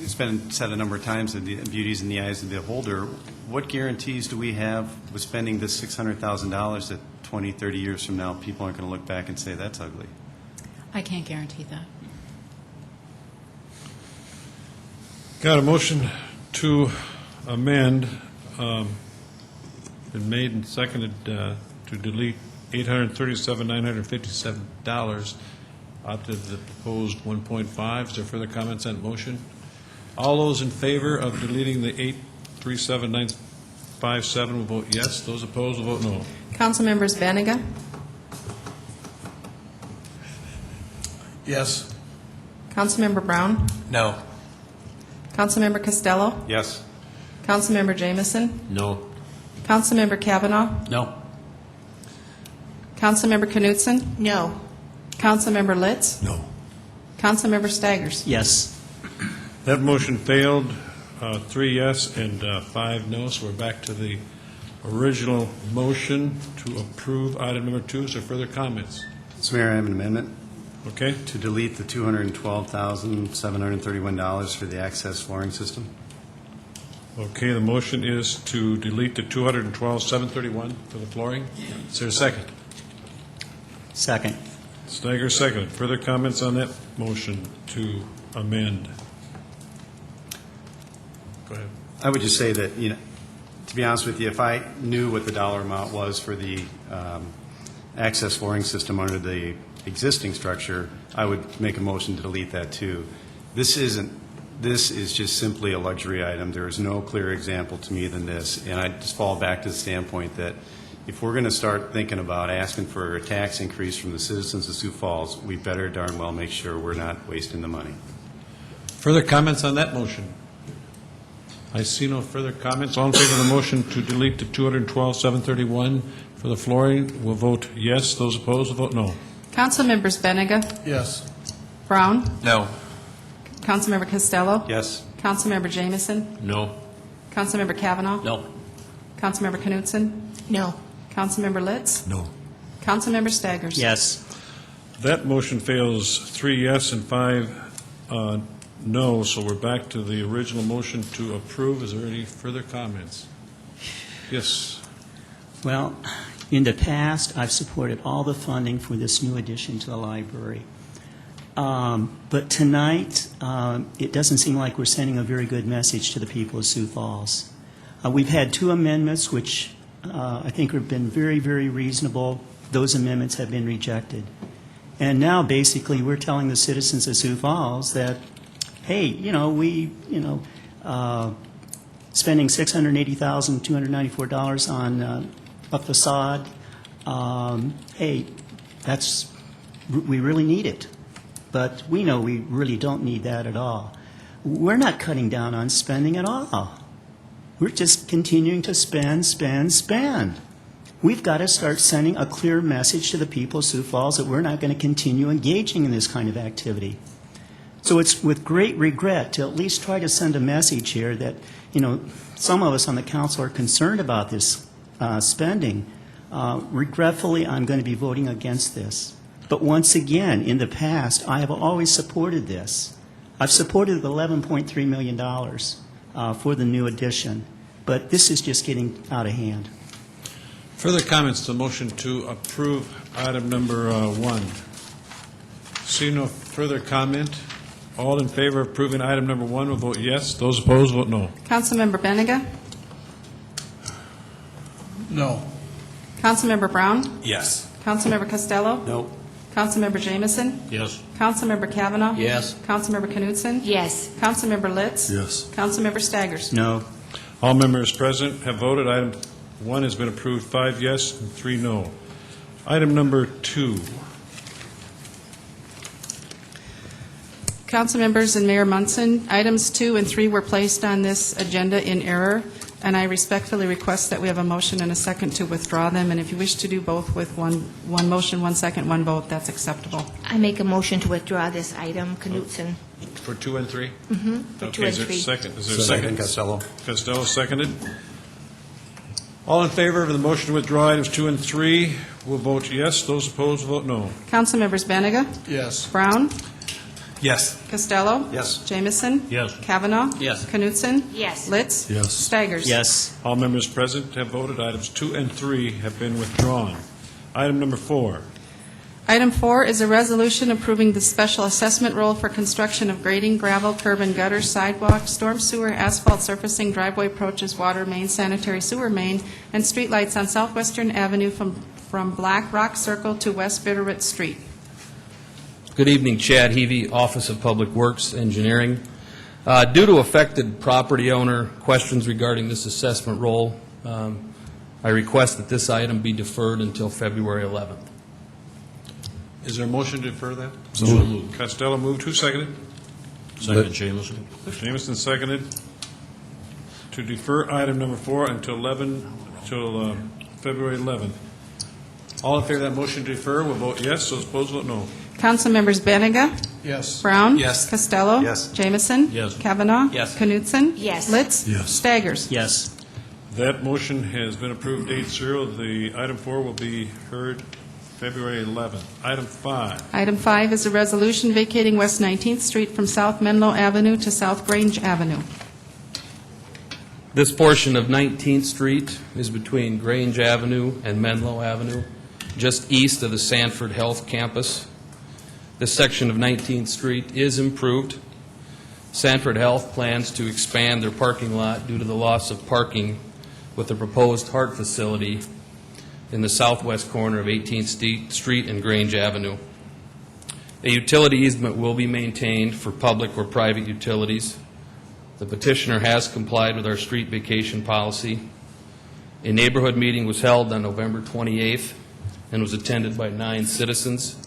it's been said a number of times that the beauty is in the eyes of the beholder. What guarantees do we have with spending this $600,000 that 20, 30 years from now, people aren't going to look back and say, that's ugly? I can't guarantee that. Got a motion to amend, been made and seconded to delete $837,957 out of the proposed 1.5. Is there further comments on motion? All those in favor of deleting the 837,957 will vote yes. Those opposed will vote no. Councilmembers Benega? Yes. Councilmember Brown? No. Councilmember Costello? Yes. Councilmember Jameson? No. Councilmember Kavanaugh? No. Councilmember Knutson? No. Councilmember Litz? No. Councilmember Staggers? Yes. That motion failed, 3 yes and 5 no, so we're back to the original motion to approve item number 2. Is there further comments? Mr. Mayor, I have an amendment. Okay. To delete the $212,731 for the access flooring system. Okay, the motion is to delete the $212,731 for the flooring. Is there a second? Second. Steiger, second. Further comments on that motion to amend? Go ahead. I would just say that, to be honest with you, if I knew what the dollar amount was for the access flooring system under the existing structure, I would make a motion to delete that too. This is just simply a luxury item. There is no clearer example to me than this, and I just fall back to the standpoint that if we're going to start thinking about asking for a tax increase from the citizens of Sioux Falls, we better darn well make sure we're not wasting the money. Further comments on that motion? I see no further comments. All in favor of the motion to delete the $212,731 for the flooring will vote yes. Those opposed will vote no. Councilmembers Benega? Yes. Brown? No. Councilmember Costello? Yes. Councilmember Jameson? No. Councilmember Kavanaugh? No. Councilmember Knutson? No. Councilmember Litz? No. Councilmember Staggers? Yes. That motion fails 3 yes and 5 no, so we're back to the original motion to approve. Is there any further comments? Yes. Well, in the past, I've supported all the funding for this new addition to the library. But tonight, it doesn't seem like we're sending a very good message to the people of Sioux Falls. We've had 2 amendments which I think have been very, very reasonable. Those amendments have been rejected. And now, basically, we're telling the citizens of Sioux Falls that hey, spending $680,294 on a facade, hey, we really need it. But we know we really don't need that at all. We're not cutting down on spending at all. We're just continuing to spend, spend, spend. We've got to start sending a clear message to the people of Sioux Falls that we're not going to continue engaging in this kind of activity. So it's with great regret to at least try to send a message here that, some of us on the council are concerned about this spending. Regretfully, I'm going to be voting against this. But once again, in the past, I have always supported this. I've supported the $11.3 million for the new addition, but this is just getting out of hand. Further comments to the motion to approve item number 1? See no further comment. All in favor of approving item number 1 will vote yes. Those opposed vote no. Councilmember Benega? No. Councilmember Brown? Yes. Councilmember Costello? No. Councilmember Jameson? Yes. Councilmember Kavanaugh? Yes. Councilmember Knutson? Yes. Councilmember Litz? Yes. Councilmember Staggers? No. All members present have voted. Item 1 has been approved, 5 yes and 3 no. Item number 2. Councilmembers and Mayor Munson, items 2 and 3 were placed on this agenda in error, and I respectfully request that we have a motion and a second to withdraw them, and if you wish to do both with one motion, 1 second, 1 vote, that's acceptable. I make a motion to withdraw this item. Knutson. For 2 and 3? Mm-hmm. For 2 and 3. Is there a second? Costello. Costello seconded. All in favor of the motion to withdraw items 2 and 3 will vote yes. Those opposed will vote no. Councilmembers Benega? Yes. Brown? Yes. Costello? Yes. Jameson? Yes. Kavanaugh? Yes. Knutson? Yes. Litz? Yes. Staggers? Yes. All members present have voted. Items 2 and 3 have been withdrawn. Item number 4. Item 4 is a resolution approving the special assessment roll for construction of grading, gravel, curb and gutter, sidewalk, storm sewer, asphalt surfacing, driveway approaches, water main, sanitary sewer main, and streetlights on Southwestern Avenue from Black Rock Circle to West Bitterroot Street. Good evening, Chad Heavey, Office of Public Works Engineering. Due to affected property owner questions regarding this assessment roll, I request that this item be deferred until February 11th. Is there a motion to defer that? So moved. Costello moved. Who seconded? Second, Jameson. Jameson seconded. To defer item number 4 until February 11th. All in favor of that motion to defer will vote yes. Those opposed vote no. Councilmembers Benega? Yes. Brown? Yes. Costello? Yes. Jameson? Yes. Kavanaugh? Yes. Knutson? Yes. Litz? Yes. Staggers? Yes. That motion has been approved 8-0. The item 4 will be heard February 11th. Item 5. Item 5 is a resolution vacating West 19th Street from South Menlo Avenue to South Grange Avenue. This portion of 19th Street is between Grange Avenue and Menlo Avenue, just east of the Sanford Health Campus. This section of 19th Street is improved. Sanford Health plans to expand their parking lot due to the loss of parking with the proposed heart facility in the southwest corner of 18th Street and Grange Avenue. A utility easement will be maintained for public or private utilities. The petitioner has complied with our street vacation policy. A neighborhood meeting was held on November 28th and was attended by 9 citizens.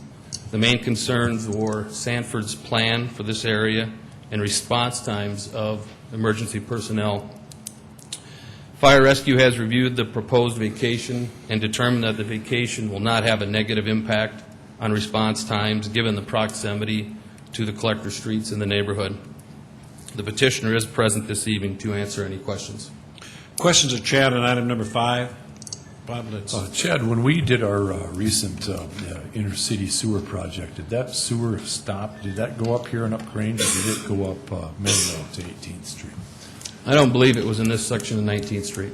The main concerns were Sanford's plan for this area and response times of emergency personnel. Fire Rescue has reviewed the proposed vacation and determined that the vacation will not have a negative impact on response times given the proximity to the collector streets in the neighborhood. The petitioner is present this evening to answer any questions. Questions of Chad on item number 5? Bob Litz. Chad, when we did our recent intercity sewer project, did that sewer stop? Did that go up here and up Grange, or did it go up Menlo to 18th Street? I don't believe it was in this section of 19th Street.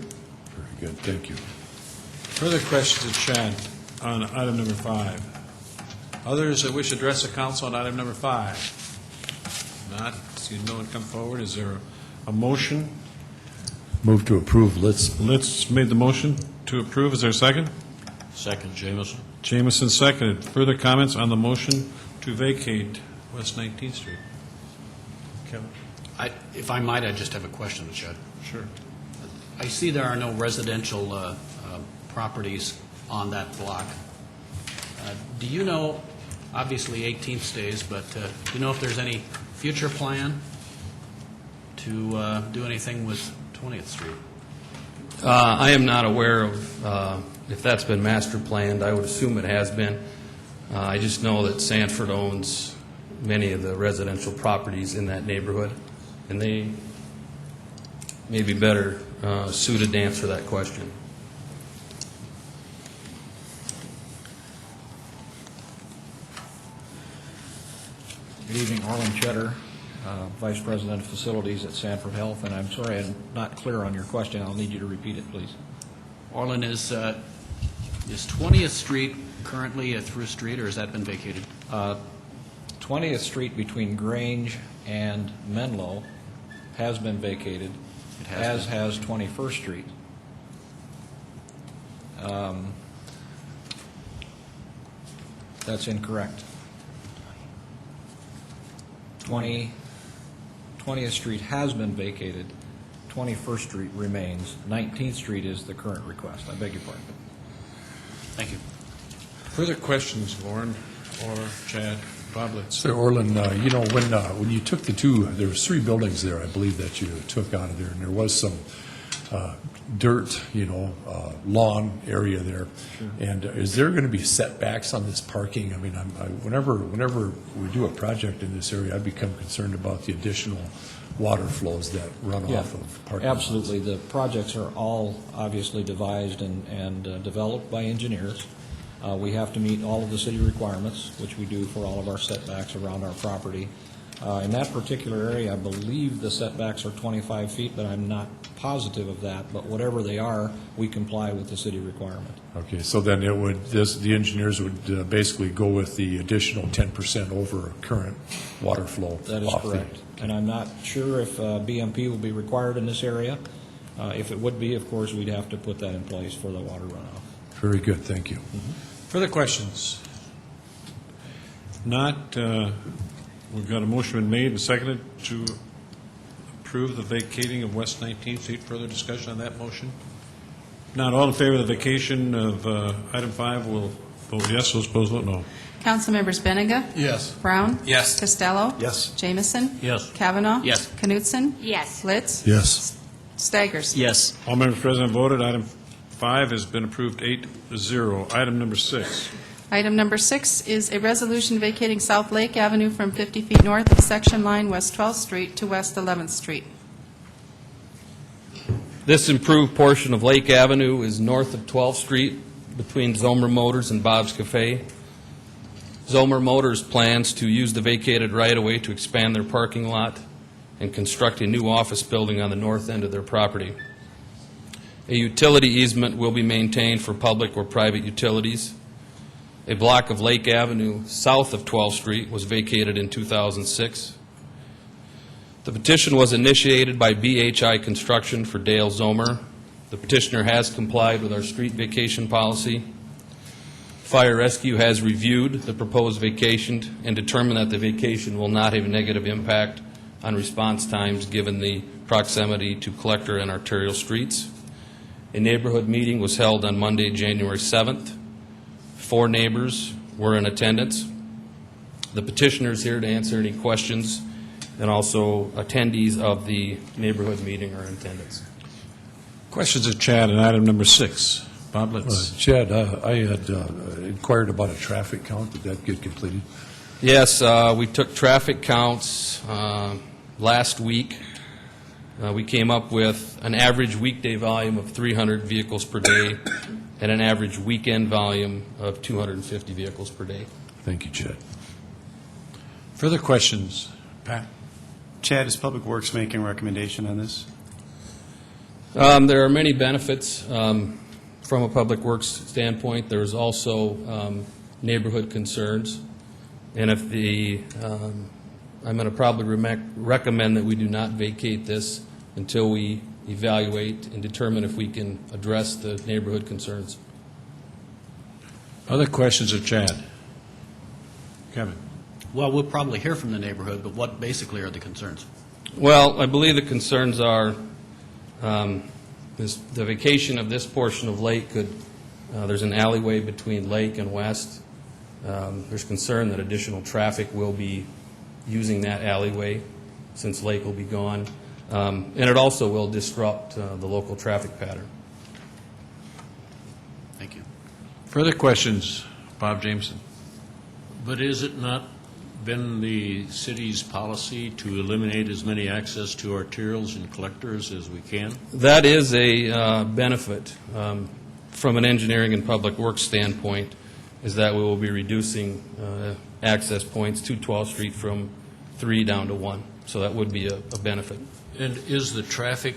Very good, thank you. Further questions of Chad on item number 5? Others that wish to address the council on item number 5? Not, see no one come forward. Is there a motion? Move to approve. Litz made the motion to approve. Is there a second? Second, Jameson. Jameson seconded. Further comments on the motion to vacate West 19th Street? Kevin? If I might, I just have a question, Chad. Sure. I see there are no residential properties on that block. Do you know, obviously 18th stays, but do you know if there's any future plan to do anything with 20th Street? I am not aware of if that's been master planned. I would assume it has been. I just know that Sanford owns many of the residential properties in that neighborhood, and they may be better suited to answer that question. Good evening, Arlen Cheddar, Vice President of Facilities at Sanford Health, and I'm sorry I'm not clear on your question. I'll need you to repeat it, please. Orland, is 20th Street currently a through street, or has that been vacated? 20th Street between Grange and Menlo has been vacated, as has 21st Street. That's incorrect. 20th Street has been vacated. 21st Street remains. 19th Street is the current request. I beg your pardon. Thank you. Further questions, Lauren or Chad? Bob Litz. Sir Orland, you know, when you took the two, there was 3 buildings there, I believe, that you took out of there, and there was some dirt, lawn area there. Sure. And is there going to be setbacks on this parking? I mean, whenever we do a project in this area, I become concerned about the additional water flows that run off of parking lots. Absolutely. The projects are all obviously devised and developed by engineers. We have to meet all of the city requirements, which we do for all of our setbacks around our property. In that particular area, I believe the setbacks are 25 feet, but I'm not positive of that. But whatever they are, we comply with the city requirement. Okay, so then the engineers would basically go with the additional 10% over current water flow. That is correct. And I'm not sure if BMP will be required in this area. If it would be, of course, we'd have to put that in place for the water runoff. Very good, thank you. Further questions? Not, we've got a motion been made and seconded to approve the vacating of West 19th Street. Further discussion on that motion? Not all in favor of the vacation of item 5 will vote yes. Those opposed vote no. Councilmembers Benega? Yes. Brown? Yes. Costello? Yes. Jamison? Yes. Kavanaugh? Yes. Knutson? Yes. Litz? Yes. Staggers? Yes. All members present voted. Item 5 has been approved 8-0. Item number 6. Item number 6 is a resolution vacating South Lake Avenue from 50 feet north of section line West 12th Street to West 11th Street. This improved portion of Lake Avenue is north of 12th Street between Zomer Motors and Bob's Cafe. Zomer Motors plans to use the vacated right-of-way to expand their parking lot and construct a new office building on the north end of their property. A utility easement will be maintained for public or private utilities. A block of Lake Avenue south of 12th Street was vacated in 2006. The petition was initiated by BHI Construction for Dale Zomer. The petitioner has complied with our street vacation policy. Fire Rescue has reviewed the proposed vacation and determined that the vacation will not have a negative impact on response times given the proximity to collector and arterial streets. A neighborhood meeting was held on Monday, January 7th. 4 neighbors were in attendance. The petitioner is here to answer any questions, and also attendees of the neighborhood meeting are in attendance. Questions of Chad on item number 6. Bob Litz. Chad, I had inquired about a traffic count. Did that get completed? Yes, we took traffic counts last week. We came up with an average weekday volume of 300 vehicles per day and an average weekend volume of 250 vehicles per day. Thank you, Chad. Further questions? Pat? Chad, is Public Works making a recommendation on this? There are many benefits from a Public Works standpoint. There's also neighborhood concerns. And if I'm going to probably recommend that we do not vacate this until we evaluate and determine if we can address the neighborhood concerns. Other questions of Chad? Kevin? Well, we'll probably hear from the neighborhood, but what basically are the concerns? Well, I believe the concerns are the vacation of this portion of lake could, there's an alleyway between lake and west. There's concern that additional traffic will be using that alleyway since lake will be gone. And it also will disrupt the local traffic pattern. Thank you. Further questions? Bob Jameson. But is it not been the city's policy to eliminate as many access to arterials and collectors as we can? That is a benefit from an engineering and public works standpoint, is that we will be reducing access points to 12th Street from 3 down to 1. So that would be a benefit. And is the traffic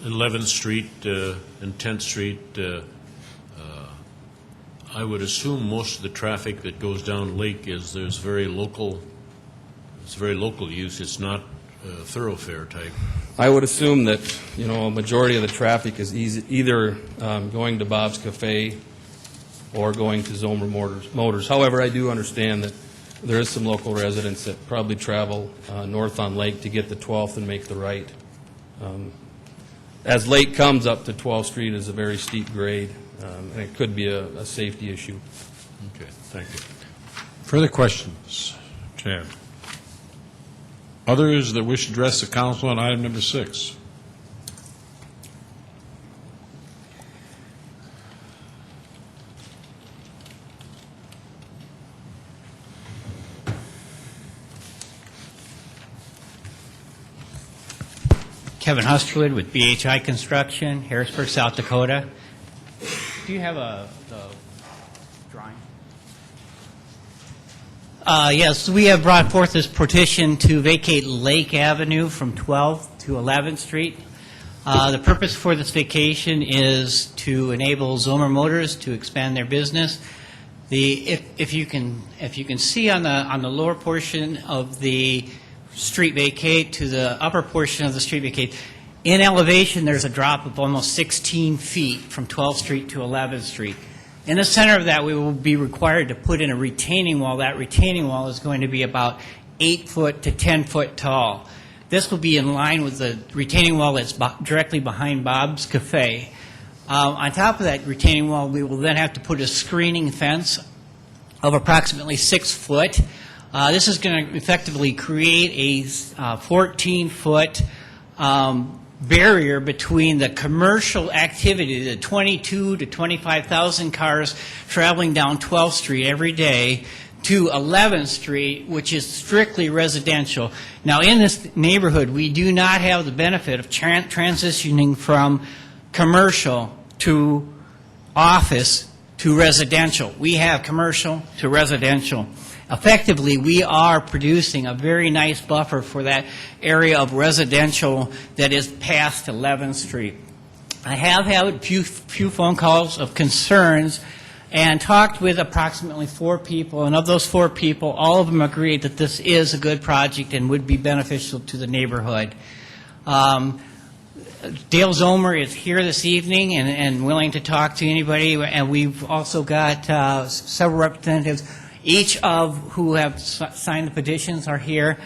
11th Street and 10th Street, I would assume most of the traffic that goes down Lake is it's very local use. It's not thoroughfare type. I would assume that, a majority of the traffic is either going to Bob's Cafe or going to Zomer Motors. However, I do understand that there is some local residents that probably travel north on Lake to get the 12th and make the right. As Lake comes up to 12th Street is a very steep grade, and it could be a safety issue. Okay, thank you. Further questions? Chad. Others that wish to address the council on item number 6? Kevin Husterwood with BHI Construction, Harrisburg, South Dakota. Do you have the drawing? Yes, we have brought forth this petition to vacate Lake Avenue from 12th to 11th Street. The purpose for this vacation is to enable Zomer Motors to expand their business. If you can see on the lower portion of the street vacate to the upper portion of the street vacate, in elevation there's a drop of almost 16 feet from 12th Street to 11th Street. In the center of that, we will be required to put in a retaining wall. That retaining wall is going to be about 8 foot to 10 foot tall. This will be in line with the retaining wall that's directly behind Bob's Cafe. On top of that retaining wall, we will then have to put a screening fence of approximately 6 foot. This is going to effectively create a 14-foot barrier between the commercial activity, the 22 to 25,000 cars traveling down 12th Street every day, to 11th Street, which is strictly residential. Now, in this neighborhood, we do not have the benefit of transitioning from commercial to office to residential. We have commercial to residential. Effectively, we are producing a very nice buffer for that area of residential that is past 11th Street. I have had a few phone calls of concerns and talked with approximately 4 people, and of those 4 people, all of them agreed that this is a good project and would be beneficial to the neighborhood. Dale Zomer is here this evening and willing to talk to anybody, and we've also got several representatives. Each of who have signed the petitions are here.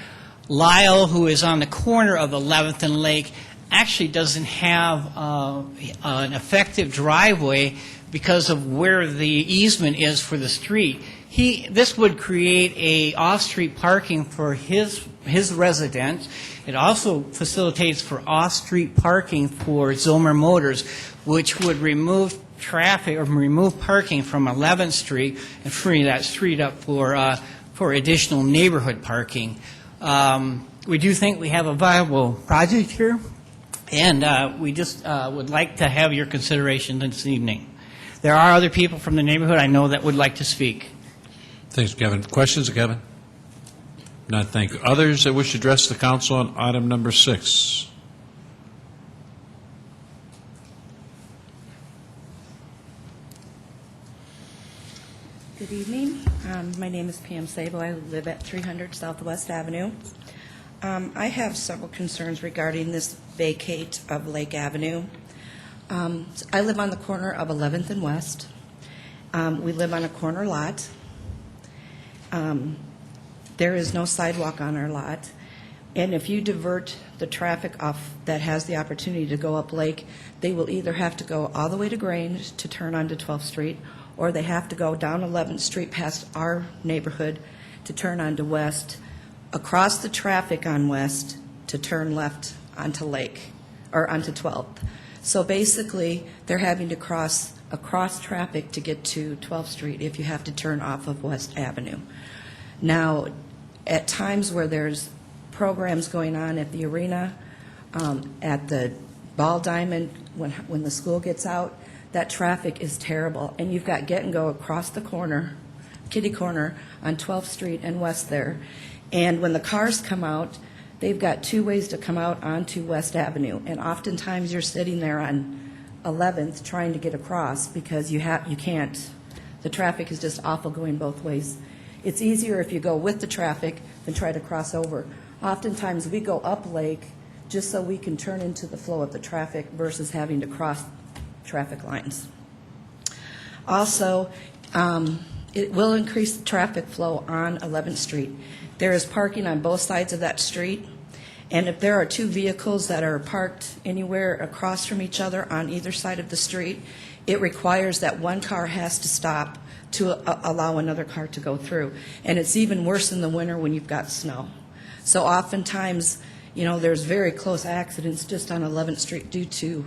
Lyle, who is on the corner of 11th and Lake, actually doesn't have an effective driveway because of where the easement is for the street. This would create a off-street parking for his residence. It also facilitates for off-street parking for Zomer Motors, which would remove traffic or remove parking from 11th Street and free that street up for additional neighborhood parking. We do think we have a viable project here, and we just would like to have your consideration this evening. There are other people from the neighborhood I know that would like to speak. Thanks, Kevin. Questions, Kevin? Not, thank you. Others that wish to address the council on item number 6? Good evening. My name is Pam Sable. I live at 300 Southwest Avenue. I have several concerns regarding this vacate of Lake Avenue. I live on the corner of 11th and West. We live on a corner lot. There is no sidewalk on our lot. And if you divert the traffic off that has the opportunity to go up Lake, they will either have to go all the way to Grange to turn onto 12th Street, or they have to go down 11th Street past our neighborhood to turn onto West, across the traffic on West to turn left onto Lake, or onto 12th. So basically, they're having to cross across traffic to get to 12th Street if you have to turn off of West Avenue. Now, at times where there's programs going on at the arena, at the Ball Diamond, when the school gets out, that traffic is terrible. And you've got get and go across the corner, kitty corner, on 12th Street and West there. And when the cars come out, they've got two ways to come out onto West Avenue. And oftentimes you're sitting there on 11th trying to get across because you can't. The traffic is just awful going both ways. It's easier if you go with the traffic than try to cross over. Oftentimes we go up Lake just so we can turn into the flow of the traffic versus having to cross traffic lines. Also, it will increase the traffic flow on 11th Street. There is parking on both sides of that street, and if there are two vehicles that are parked anywhere across from each other on either side of the street, it requires that one car has to stop to allow another car to go through. And it's even worse in the winter when you've got snow. So oftentimes, there's very close accidents just on 11th Street due to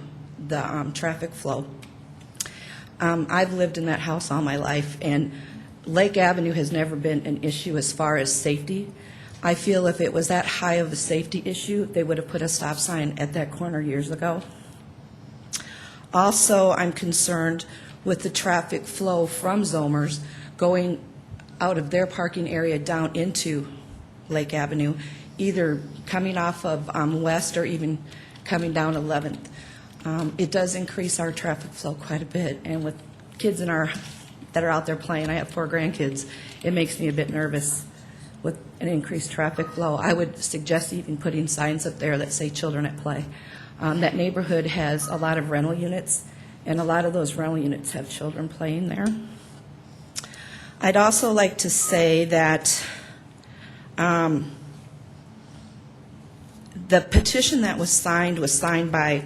the traffic flow. I've lived in that house all my life, and Lake Avenue has never been an issue as far as safety. I feel if it was that high of a safety issue, they would have put a stop sign at that corner years ago. Also, I'm concerned with the traffic flow from Zomers going out of their parking area down into Lake Avenue, either coming off of West or even coming down 11th. It does increase our traffic flow quite a bit, and with kids that are out there playing, I have 4 grandkids, it makes me a bit nervous with an increased traffic flow. I would suggest even putting signs up there that say children at play. That neighborhood has a lot of rental units, and a lot of those rental units have children playing there. I'd also like to say that the petition that was signed by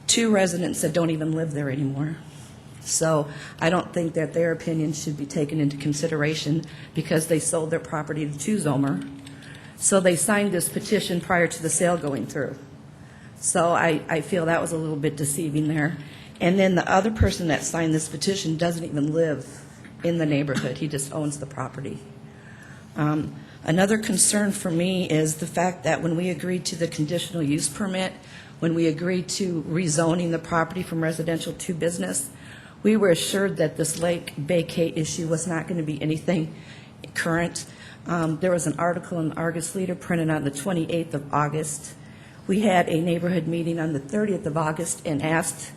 2 residents that don't even live there anymore. So I don't think that their opinion should be taken into consideration because they sold their property to Zomer. So they signed this petition prior to the sale going through. So I feel that was a little bit deceiving there. And then the other person that signed this petition doesn't even live in the neighborhood. He just owns the property. Another concern for me is the fact that when we agreed to the conditional use permit, when we agreed to rezoning the property from residential to business, we were assured that this lake vacate issue was not going to be anything current. There was an article in the Argus Leader printed on the 28th of August. We had a neighborhood meeting on the 30th of August and asked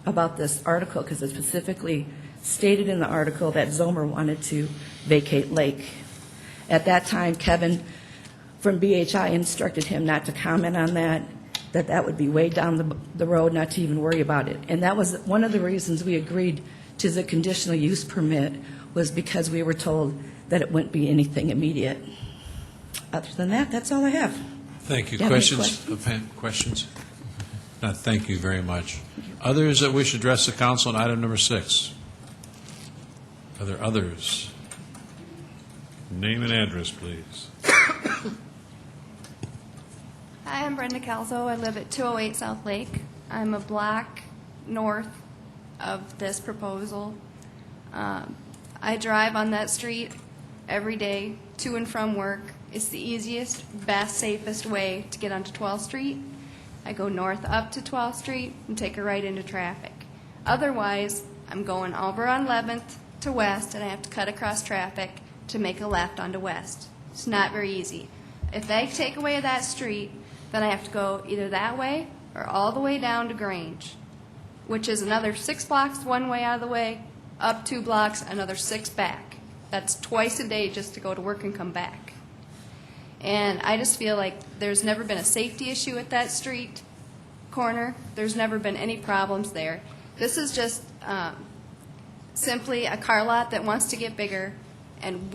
about this article because it specifically stated in the article that Zomer wanted to vacate Lake. At that time, Kevin from BHI instructed him not to comment on that would be way down the road, not to even worry about it. And that was one of the reasons we agreed to the conditional use permit, was because we were told that it wouldn't be anything immediate. Other than that, that's all I have. Thank you. Do you have any Questions? Questions? No, thank you very much. Others that wish to address the council on item number 6? Are there others? Name and address, please. Hi, I'm Brenda Calzo. I live at 208 South Lake. I'm a block north of this proposal. I drive on that street every day to and from work. It's the easiest, best, safest way to get onto 12th Street. I go north up to 12th Street and take a right into traffic. Otherwise, I'm going over on 11th to West, and I have to cut across traffic to make a left onto West. It's not very easy. If they take away that street, then I have to go either that way or all the way down to Grange, which is another 6 blocks one way out of the way, up 2 blocks, another 6 back. That's twice a day just to go to work and come back. And I just feel like there's never been a safety issue at that street corner. There's never been any problems there. This is just simply a car lot that wants to get bigger, and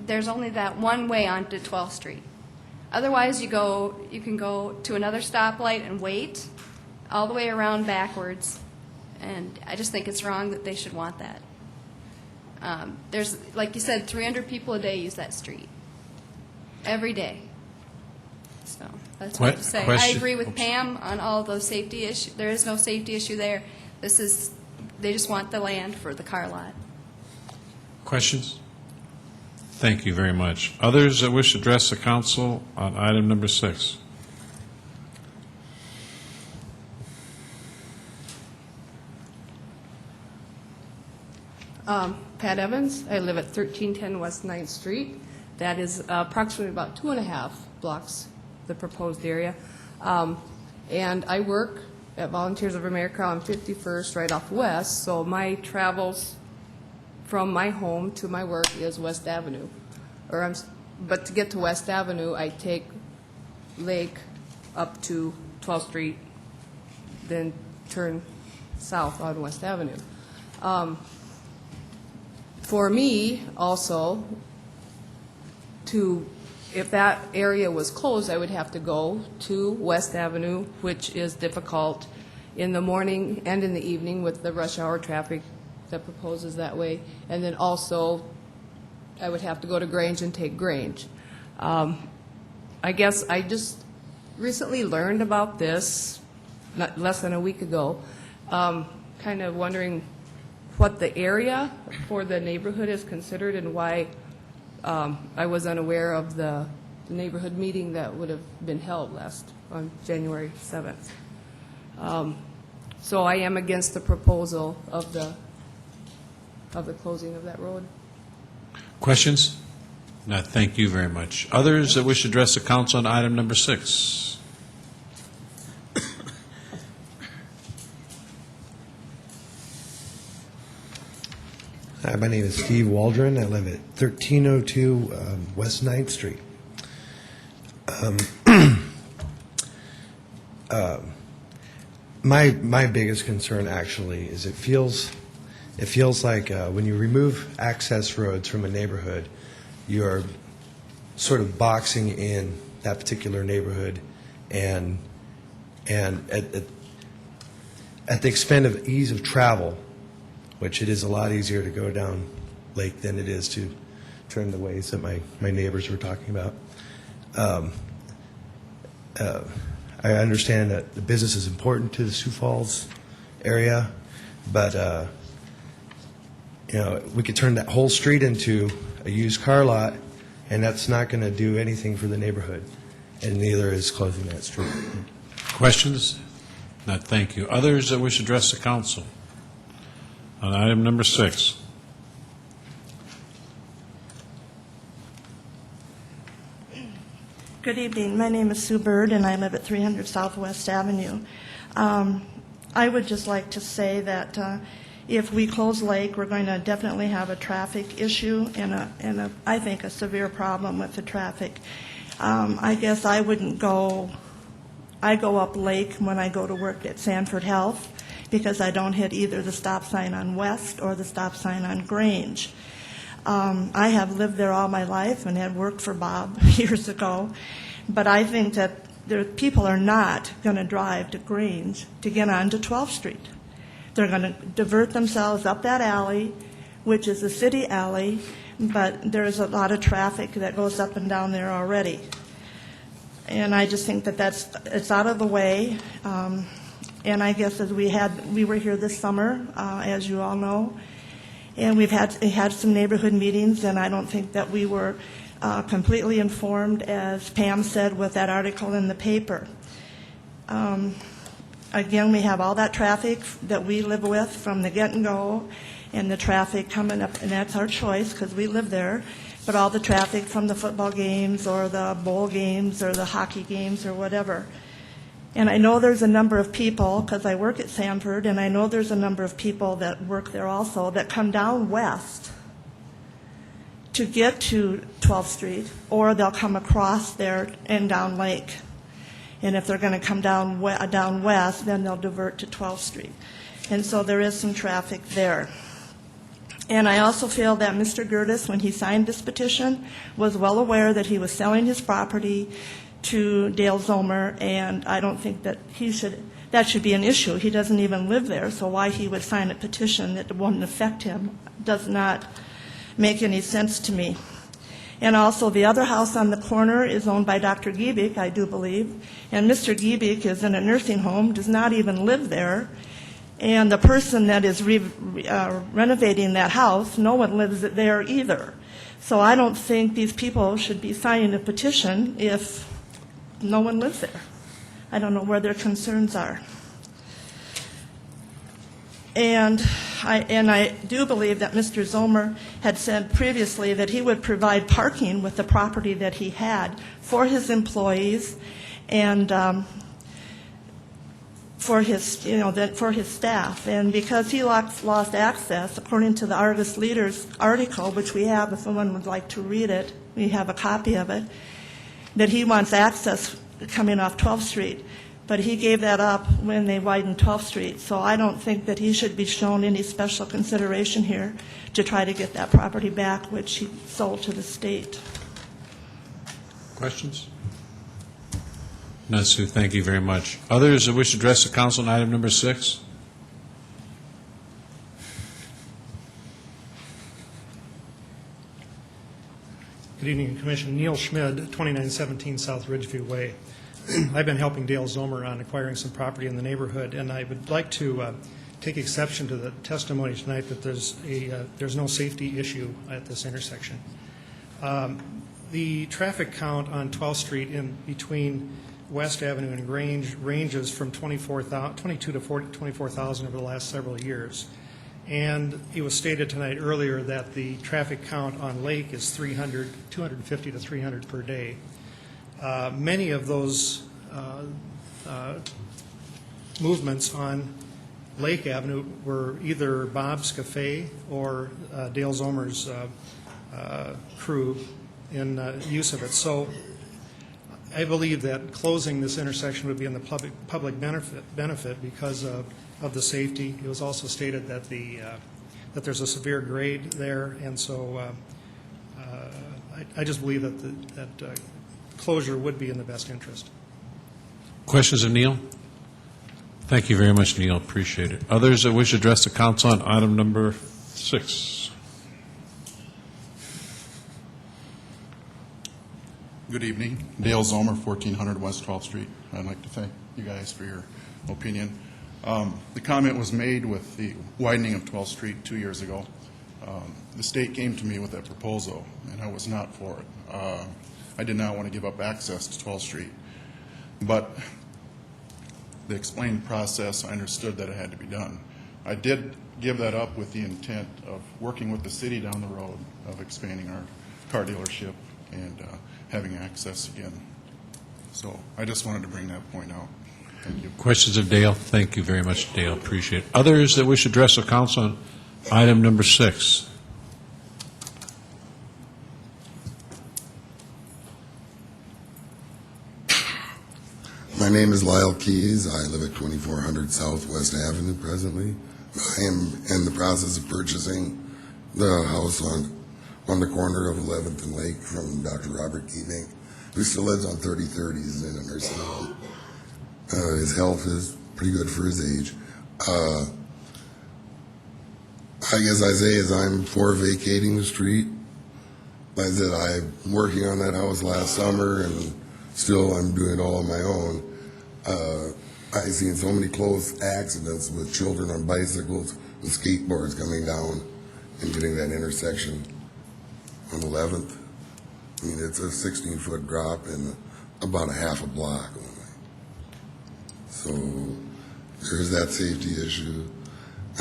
there's only that one way onto 12th Street. Otherwise, you can go to another stoplight and wait all the way around backwards, and I just think it's wrong that they should want that. There's, like you said, 300 people a day use that street, every day. So that's what I have to say. I agree with Pam on all of those safety issues. There is no safety issue there. They just want the land for the car lot. Questions? Thank you very much. Others that wish to address the council on item number 6? Pat Evans. I live at 1310 West 9th Street. That is approximately about 2.5 blocks, the proposed area. And I work at Volunteers of America on 51st right off West, so my travels from my home to my work is West Avenue. But to get to West Avenue, I take Lake up to 12th Street, then turn south on West Avenue. For me, also, if that area was closed, I would have to go to West Avenue, which is difficult in the morning and in the evening with the rush hour traffic that proposes that way. And then also, I would have to go to Grange and take Grange. I guess I just recently learned about this, less than a week ago, kind of wondering what the area for the neighborhood is considered and why I was unaware of the neighborhood meeting that would have been held on January 7th. So I am against the proposal of the closing of that road. Questions? No, thank you very much. Others that wish to address the council on item number 6? Hi, my name is Steve Waldron. I live at 1302 West 9th Street. My biggest concern actually is it feels like when you remove access roads from a neighborhood, you're sort of boxing in that particular neighborhood, and at the expense of ease of travel, which it is a lot easier to go down Lake than it is to turn the ways that my neighbors were talking about. I understand that the business is important to the Sioux Falls area, but we could turn that whole street into a used car lot, and that's not going to do anything for the neighborhood, and neither is closing that street. Questions? No, thank you. Others that wish to address the council on item number 6? Good evening. My name is Sue Bird, and I live at 300 Southwest Avenue. I would just like to say that if we close Lake, we're going to definitely have a traffic issue and I think a severe problem with the traffic. I guess I wouldn't go. I go up Lake when I go to work at Sanford Health because I don't hit either the stop sign on West or the stop sign on Grange. I have lived there all my life and had worked for Bob years ago, but I think that people are not going to drive to Grange to get onto 12th Street. They're going to divert themselves up that alley, which is a city alley, but there's a lot of traffic that goes up and down there already. And I just think that it's out of the way. And I guess as we were here this summer, as you all know, and we've had some neighborhood meetings, and I don't think that we were completely informed, as Pam said, with that article in the paper. Again, we have all that traffic that we live with from the get-and-go, and the traffic coming up, and that's our choice because we live there, but all the traffic from the football games or the bowl games or the hockey games or whatever. And I know there's a number of people, because I work at Sanford, and I know there's a number of people that work there also that come down West to get to 12th Street, or they'll come across there and down Lake. And if they're going to come down West, then they'll divert to 12th Street. And so there is some traffic there. And I also feel that Mr. Gertis, when he signed this petition, was well aware that he was selling his property to Dale Zomer, and I don't think that that should be an issue. He doesn't even live there, so why he would sign a petition that wouldn't affect him does not make any sense to me. And also, the other house on the corner is owned by Dr. Giebig, I do believe, and Mr. Giebig is in a nursing home, does not even live there, and the person that is renovating that house, no one lives there either. So I don't think these people should be signing a petition if no one lives there. I don't know where their concerns are. And I do believe that Mr. Zomer had said previously that he would provide parking with the property that he had for his employees and for his, for his staff. And because he lost access, according to the Argus Leaders article, which we have, if someone would like to read it, we have a copy of it, that he wants access coming off 12th Street. But he gave that up when they widened 12th Street. So I don't think that he should be shown any special consideration here to try to get that property back, which he sold to the state. Questions? None, Sue. Thank you very much. Others that wish to address the council on item number 6? Good evening, Commission. Neil Schmid, 2917 South Ridgeview Way. I've been helping Dale Zomer on acquiring some property in the neighborhood, and I would like to take exception to the testimony tonight that there's no safety issue at this intersection. The traffic count on 12th Street in between West Avenue and Grange ranges from 22 to 24,000 over the last several years. And it was stated tonight earlier that the traffic count on Lake is 250 to 300 per day. Many of those movements on Lake Avenue were either Bob's Cafe or Dale Zomer's crew in use of it. So I believe that closing this intersection would be in the public benefit because of the safety. It was also stated that that there's a severe grade there, and so I just believe that closure would be in the best interest. Questions of Neil? Thank you very much, Neil. Appreciate it. Others that wish to address the council on item number 6? Good evening. Dale Zomer, 1400 West 12th Street. I'd like to thank you guys for your opinion. The comment was made with the widening of 12th Street 2 years ago. The state came to me with that proposal, and I was not for it. I did not want to give up access to 12th Street. But the explained process, I understood that it had to be done. I did give that up with the intent of working with the city down the road of expanding our car dealership and having access again. So I just wanted to bring that point out. Thank you. Questions of Dale? Thank you very much, Dale. Appreciate it. Others that wish to address the council on item number 6? My name is Lyle Keys. I live at 2400 Southwest Avenue presently. I am in the process of purchasing the house on the corner of 11th and Lake from Dr. Robert Giebig, who still lives on 3030. He's in a nursing home. His health is pretty good for his age. I guess I say is I'm for vacating the street. Like I said, I'm working on that house last summer, and still I'm doing it all on my own. I've seen so many close accidents with children on bicycles and skateboards coming down and getting that intersection on 11th. I mean, it's a 16-foot drop in about a half a block only. So there's that safety issue.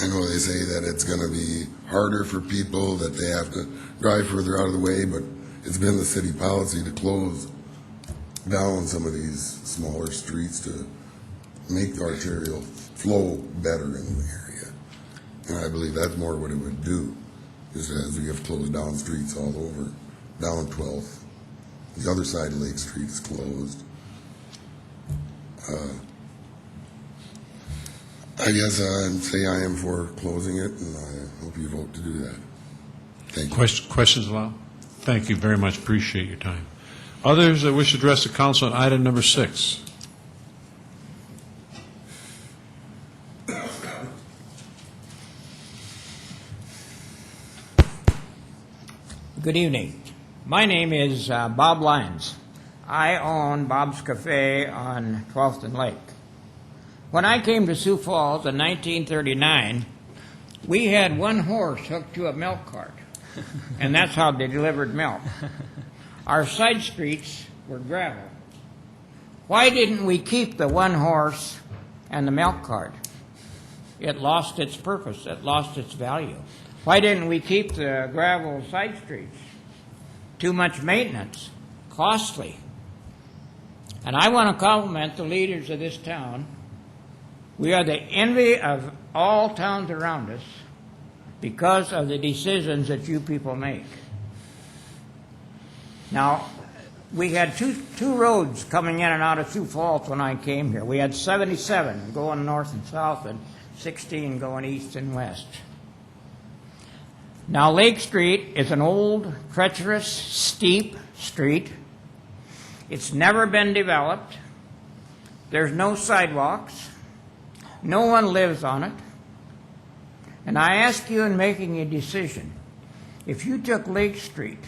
I know they say that it's going to be harder for people, that they have to drive further out of the way, but it's been the city policy to close down some of these smaller streets to make the arterial flow better in the area. And I believe that's more what it would do, just as we have closed down streets all over, down 12th. The other side of Lake Street is closed. I guess I'd say I am for closing it, and I hope you vote to do that. Thank you. Questions allowed? Thank you very much. Appreciate your time. Others that wish to address the council on item number 6? Good evening. My name is Bob Lyons. I own Bob's Cafe on 12th and Lake. When I came to Sioux Falls in 1939, we had one horse hooked to a milk cart, and that's how they delivered milk. Our side streets were gravel. Why didn't we keep the one horse and the milk cart? It lost its purpose. It lost its value. Why didn't we keep the gravel side streets? Too much maintenance, costly. And I want to compliment the leaders of this town. We are the envy of all towns around us because of the decisions that you people make. Now, we had two roads coming in and out of Sioux Falls when I came here. We had 77 going north and south and 16 going east and west. Now, Lake Street is an old, treacherous, steep street. It's never been developed. There's no sidewalks. No one lives on it. And I ask you in making a decision, if you took Lake Street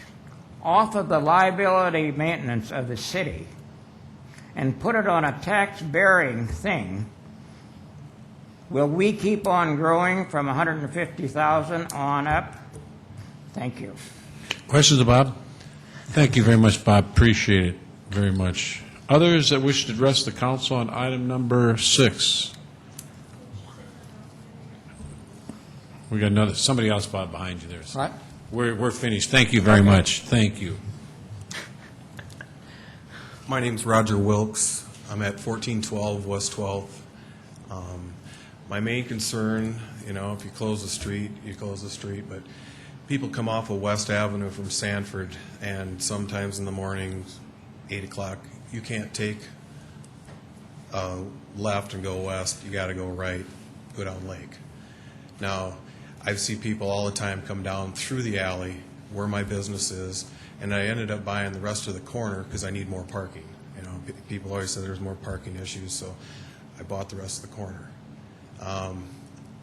off of the liability maintenance of the city and put it on a tax-bearing thing, will we keep on growing from 150,000 on up? Thank you. Questions, Bob? Thank you very much, Bob. Appreciate it very much. Others that wish to address the council on item number 6? We got another, somebody else, Bob, behind you there. What? We're finished. Thank you very much. Thank you. My name's Roger Wilkes. I'm at 1412 West 12th. My main concern, if you close the street, you close the street, but people come off of West Avenue from Sanford, and sometimes in the morning, 8 o'clock, you can't take left and go west. You got to go right, go down Lake. Now, I see people all the time come down through the alley where my business is, and I ended up buying the rest of the corner because I need more parking. People always say there's more parking issues, so I bought the rest of the corner.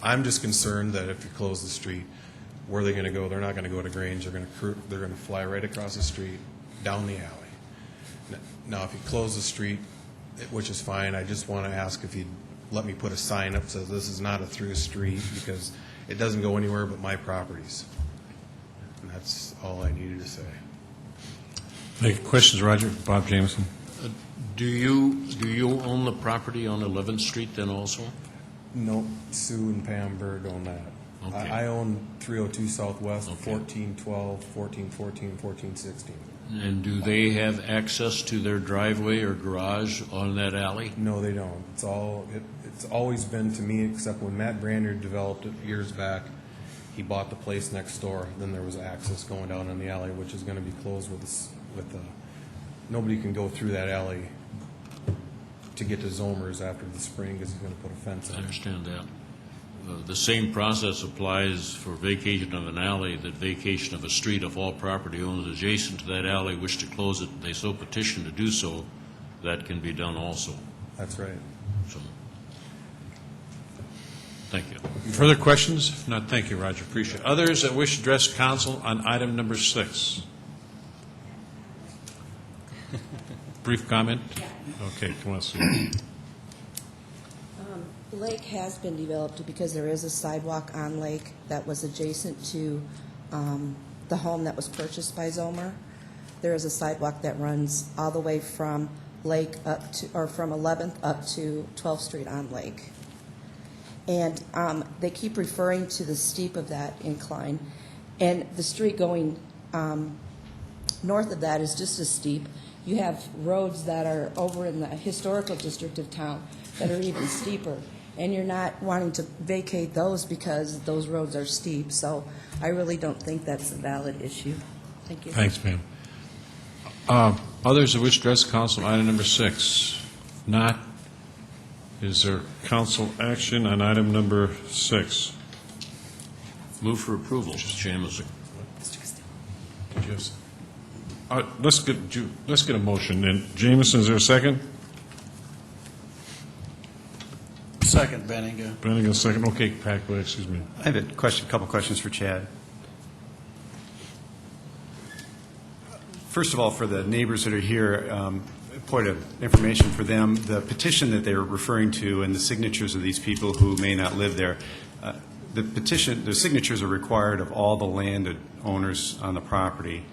I'm just concerned that if you close the street, where are they going to go? They're not going to go to Grange. They're going to fly right across the street, down the alley. Now, if you close the street, which is fine, I just want to ask if you'd let me put a sign up that says this is not a through street, because it doesn't go anywhere but my properties. And that's all I needed to say. Any questions, Roger? Bob Jameson. Do you own the property on 11th Street then also? No, Sue and Pam Bird own that. Okay. I own 302 Southwest, 1412, 1414, 1416. And do they have access to their driveway or garage on that alley? No, they don't. It's always been to me, except when Matt Brander developed it years back, he bought the place next door. Then there was access going down in the alley, which is going to be closed nobody can go through that alley to get to Zomer's after the spring because he's going to put a fence in. I understand that. The same process applies for vacation of an alley, that vacation of a street. If all property owners adjacent to that alley wish to close it, they so petition to do so, that can be done also. That's right. So, thank you. Further questions? If not, thank you, Roger. Appreciate it. Others that wish to address council on item number 6? Brief comment? Okay, come on, Sue. Lake has been developed because there is a sidewalk on Lake that was adjacent to the home that was purchased by Zomer. There is a sidewalk that runs all the way from Lake up to, or from 11th up to 12th Street on Lake. And they keep referring to the steep of that incline. And the street going north of that is just as steep. You have roads that are over in the historical district of town that are even steeper. And you're not wanting to vacate those because those roads are steep. So I really don't think that's a valid issue. Thank you. Thanks, ma'am. Others that wish to address the council on item number 6? If not, is there council action on item number 6? Move for approval, Mr. Jameson. Yes. Let's get a motion. And Jameson, is there a second? Second, Benninga. Benninga, second. Okay, Packwood, excuse me. I have a couple questions for Chad. First of all, for the neighbors that are here, point of information for them, the petition that they're referring to and the signatures of these people who may not live there, the signatures are required of all the land owners on the property,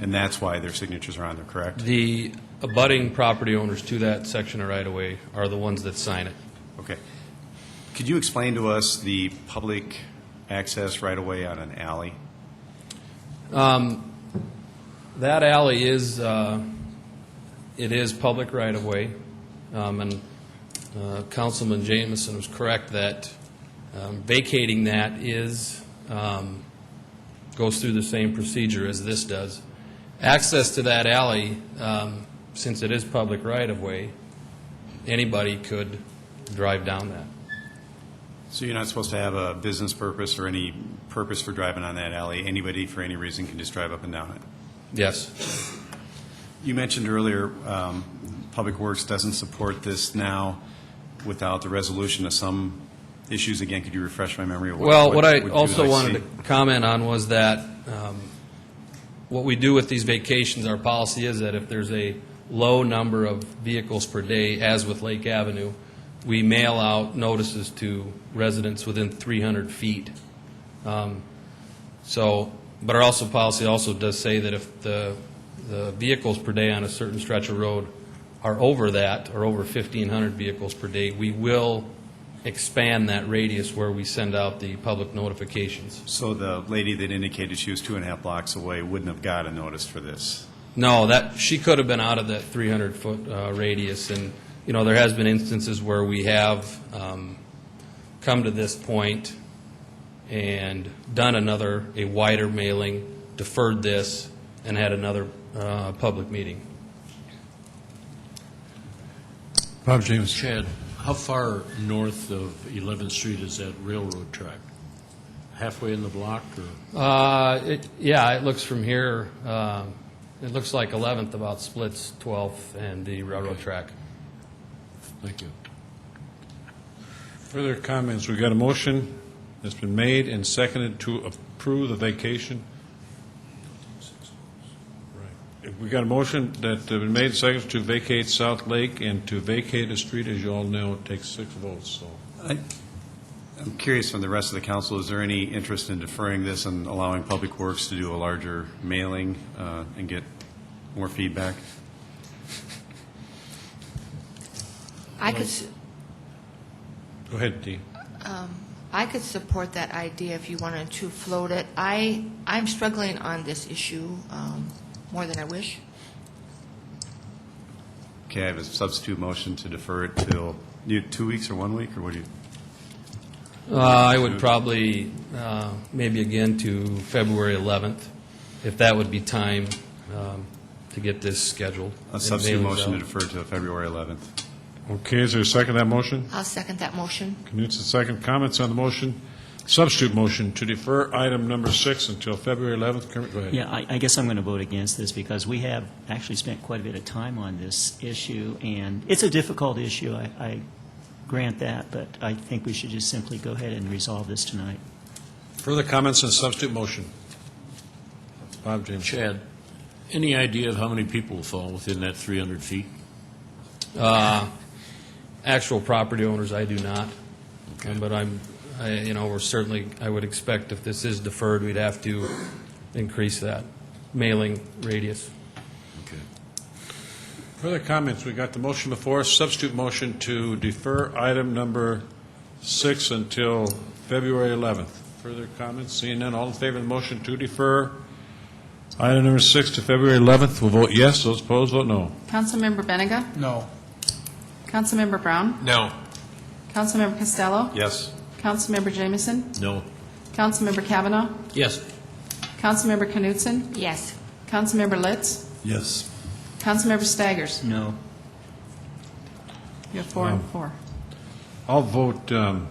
and that's why their signatures are on there, correct? The abutting property owners to that section of right-of-way are the ones that sign it. Okay. Could you explain to us the public access right-of-way on an alley? That alley is, it is public right-of-way, and Councilman Jameson was correct that vacating that goes through the same procedure as this does. Access to that alley, since it is public right-of-way, anybody could drive down that. So you're not supposed to have a business purpose or any purpose for driving on that alley? Anybody, for any reason, can just drive up and down it? Yes. You mentioned earlier Public Works doesn't support this now without the resolution of some issues. Again, could you refresh my memory? Of what I you also like wanted see? to comment on was that what we do with these vacations, our policy is that if there's a low number of vehicles per day, as with Lake Avenue, we mail out notices to residents within 300 feet. But our policy also does say that if the vehicles per day on a certain stretch of road are over that, or over 1,500 vehicles per day, we will expand that radius where we send out the public notifications. So the lady that indicated she was 2.5 blocks away wouldn't have got a notice for this? No, she could have been out of that 300-foot radius, and there has been instances where we have come to this point and done a wider mailing, deferred this, and had another public meeting. Bob James. Chad, how far north of 11th Street is that railroad track? Halfway in the block, or? It looks from here. It looks like 11th about splits 12th and the railroad track. Thank you. Further comments? We got a motion that's been made and seconded to approve the vacation. Right. We got a motion that's been made and seconded to vacate South Lake and to vacate a street. As you all know, it takes 6 votes. So. I'm curious from the rest of the council, is there any interest in deferring this and allowing Public Works to do a larger mailing and get more feedback? Go ahead, Dee. I could support that idea if you wanted to float it. I'm struggling on this issue more than I wish. Okay, I have a substitute motion to defer it till 2 weeks or 1 week, or what do you? I would probably maybe again to February 11th, if that would be time to get this scheduled. A substitute motion to defer to February 11th. Okay, is there a second to that motion? I'll second that motion. Knutson, second. Comments on the motion? Substitute motion to defer item number 6 until February 11th. Kermit, go ahead. Yeah, I guess I'm going to vote against this because we have actually spent quite a bit of time on this issue, and it's a difficult issue. I grant that, but I think we should just simply go ahead and resolve this tonight. Further comments on substitute motion? Bob James. Chad, any idea of how many people will fall within that 300 feet? Actual property owners, I do not. Okay. But we're certainly, I would expect if this is deferred, we'd have to increase that mailing radius. Okay. Further comments? We got the motion before us. Substitute motion to defer item number 6 until February 11th. Further comments? Seeing none, all in favor of the motion to defer item number 6 to February 11th will vote yes. Those opposed, vote no. Councilmember Benega? No. Councilmember Brown? No. Councilmember Costello? Yes. Councilmember Jameson? No. Councilmember Kavanaugh? Yes. Councilmember Knutson? Yes. Councilmember Litz? Yes. Councilmember Staggers? No. You have 4 and 4. I'll vote to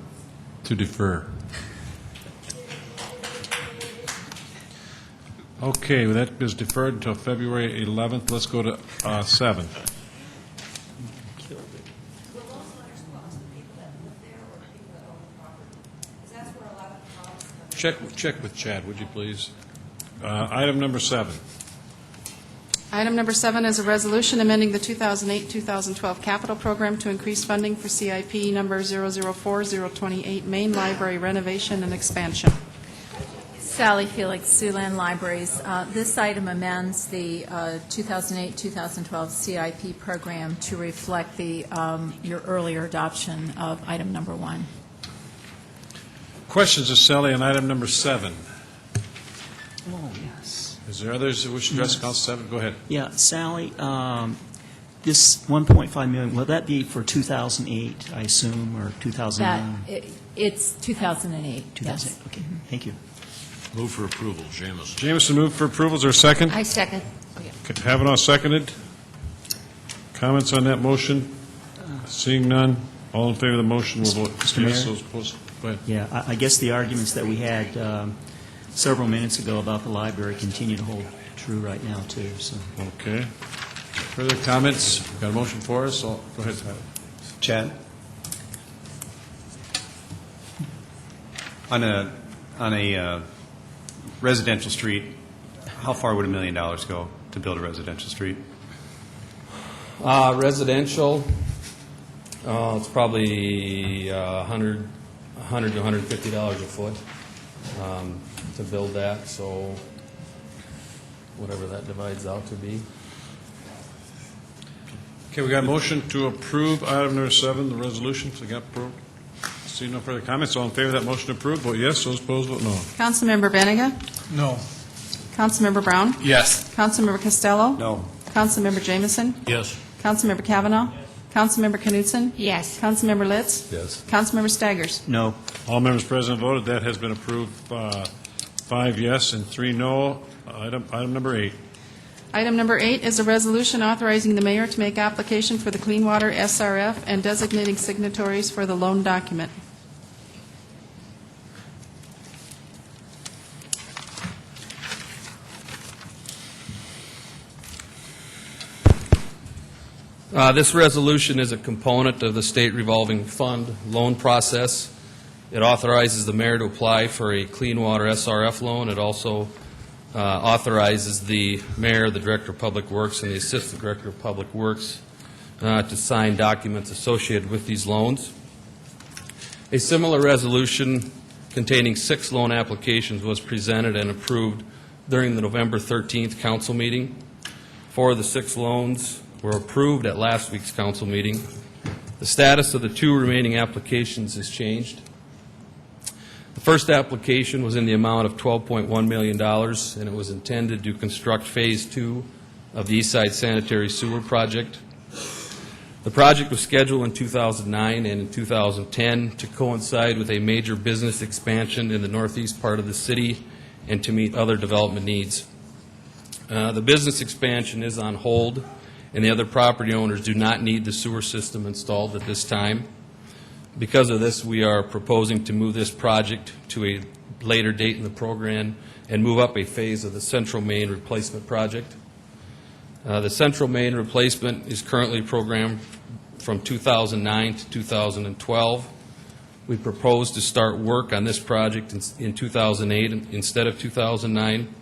defer. Okay, well, that is deferred until February 11th. Let's go to 7. Check with Chad, would you please? Item number 7. Item number 7 is a resolution amending the 2008-2012 capital program to increase funding for CIP number 004028, Main Library renovation and expansion. Sally Felix, Siouxland Libraries. This item amends the 2008-2012 CIP program to reflect your earlier adoption of item number 1. Questions of Sally on item number 7? Oh, yes. Is there others who wish to address Council 7? Go ahead. Yeah, Sally, this 1.5 million, will that be for 2008, I assume, or 2009? It's 2008. 2008, yes. okay, thank you. Move for approval, Jamison. Jamison moved for approval. Is there a second? I second. Okay, have it all seconded. Comments on that motion? Seeing none, all in favor of the motion will vote. Mr. Mayor? Yes, those opposed. Go ahead. Yeah, I guess the arguments that we had several minutes ago about the library continue to hold true right now, too, so. Okay. Further comments? We've got a motion for us, so go ahead. Chad? On a residential street, how far would $1 million go to build a residential street? Residential, it's probably $100 to $150 a foot to build that, so whatever that divides out to be. Okay, we got a motion to approve item number 7, the resolution. So we got approved. See no further comments. All in favor of that motion to approve, vote yes. Those opposed, vote no. Councilmember Benega? No. Councilmember Brown? Yes. Councilmember Costello? No. Councilmember Jamison? Yes. Councilmember Kavanaugh? Councilmember Knutson? Yes. Councilmember Litz? Yes. Councilmember Staggers? No. All members present voted. That has been approved. 5 yes and 3 no. Item number 8. Item number 8 is a resolution authorizing the mayor to make application for the Clean Water SRF and designating signatories for the loan document. This resolution is a component of the state revolving fund loan process. It authorizes the mayor to apply for a clean water SRF loan. It also authorizes the mayor, the director of public works, and the assistant director of public works to sign documents associated with these loans. A similar resolution containing 6 loan applications was presented and approved during the November 13th council meeting. 4 of the 6 loans were approved at last week's council meeting. The status of the 2 remaining applications has changed. The first application was in the amount of $12.1 million, and it was intended to construct Phase 2 of the Eastside Sanitary Sewer Project. The project was scheduled in 2009 and in 2010 to coincide with a major business expansion in the northeast part of the city and to meet other development needs. The business expansion is on hold, and the other property owners do not need the sewer system installed at this time. Because of this, we are proposing to move this project to a later date in the program and move up a phase of the central main replacement project. The central main replacement is currently programmed from 2009 to 2012. We propose to start work on this project in 2008 instead of 2009.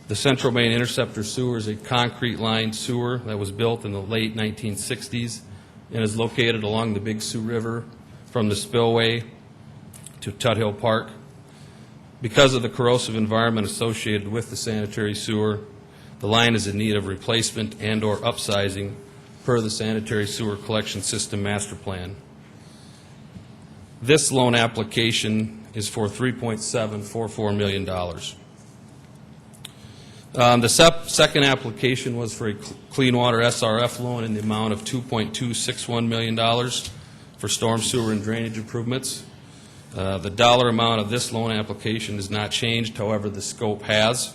The Central Main Interceptor Sewer is a concrete-lined sewer that was built in the late 1960s and is located along the Big Sioux River from the spillway to Tuthill Park. Because of the corrosive environment associated with the sanitary sewer, the line is in need of replacement and/or upsizing per the Sanitary Sewer Collection System Master Plan. This loan application is for $3.744 million. The second application was for a Clean Water SRF loan in the amount of $2.261 million for storm sewer and drainage improvements. The dollar amount of this loan application has not changed, however, the scope has.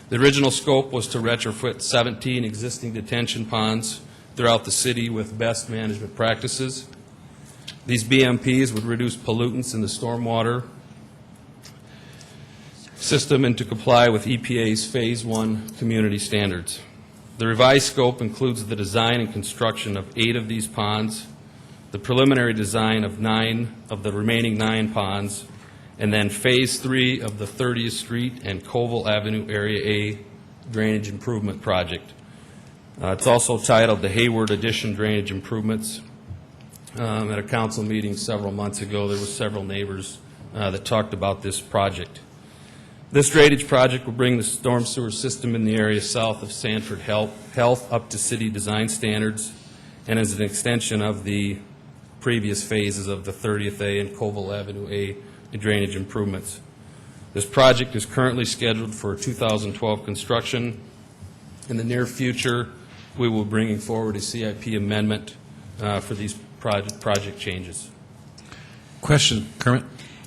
The original scope was to retrofit 17 existing detention ponds throughout the city with best management practices. These BMPs would reduce pollutants in the stormwater system and to comply with EPA's Phase 1 community standards. The revised scope includes the design and construction of 8 of these ponds, the preliminary design of 9 of the remaining 9 ponds, and then Phase 3 of the 30th Street and Colville Avenue Area A Drainage Improvement Project. It's also titled the Hayward Addition Drainage Improvements. At a council meeting several months ago, there were several neighbors that talked about this project. This drainage project will bring the storm sewer system in the area south of Sanford Health up to city design standards and is an extension of the previous phases of the 30th A and Colville Avenue A drainage improvements. This project is currently scheduled for 2012 construction. In the near future, we will be bringing forward a CIP amendment for these project changes. Question, Kermit?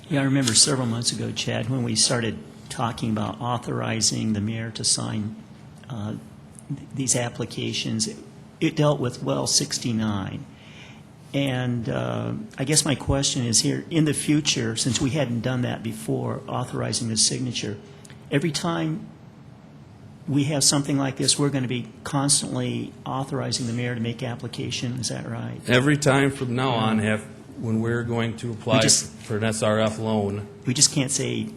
Yeah, I remember several months ago, Chad, when we started talking about authorizing the mayor to sign these applications, it dealt with well 69. And I guess my question is here, in the future, since we hadn't done that before, authorizing the signature, every time we have something like this, we're going to be constantly authorizing the mayor to make application, is that right? Every time from now on, when we're going to apply for an SRF loan. We just can't say,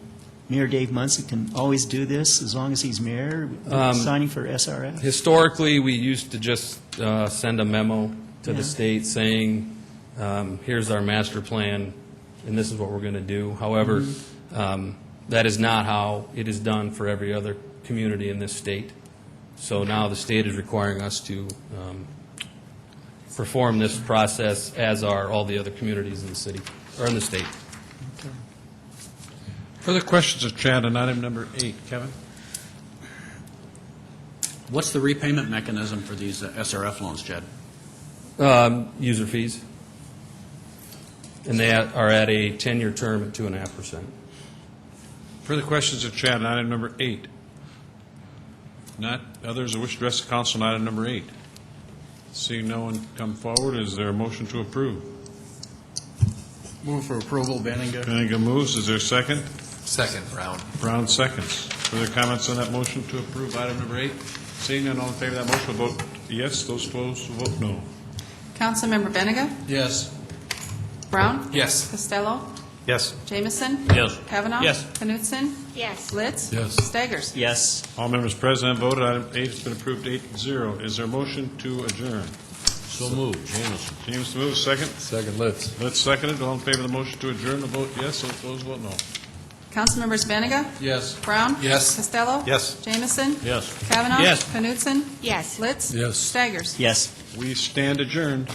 Mayor Dave Munson can always do this as long as he's mayor, signing for SRF? Historically, we used to just send a memo to the state saying, here's our master plan, and this is what we're going to do. However, that is not how it is done for every other community in this state. So now the state is requiring us to perform this process, as are all the other communities in the city, or in the state. Okay. Further questions of Chad on item number 8. Kevin? What's the repayment mechanism for these SRF loans, Chad? User fees. And they are at a 10-year term at 2.5%. Further questions of Chad on item number 8? Not others who wish to address the council on item number 8. Seeing no one come forward, is there a motion to approve? Move for approval, Benninga. Benninga moves. Is there a second? Second, Brown. Brown seconds. Further comments on that motion to approve item number 8? Seeing none, all in favor of that motion will vote yes. Those opposed will vote no. Councilmember Benega? Yes. Brown? Yes. Costello? Yes. Jameson? Yes. Kavanaugh? Yes. Knutson? Yes. Litz? Yes. Staggers? Yes. All members present and voted. Item 8 has been approved 8-0. Is there a motion to adjourn? So moved. Jameson. James moves. Second. Second, Litz. Let's second it. All in favor of the motion to adjourn, the vote yes. Those opposed vote no. Councilmembers Benega? Yes. Brown? Yes. Costello? Yes. Jameson? Yes. Kavanaugh? Yes. Knutson? Yes. Litz? Yes. Staggers? Yes. We stand adjourned.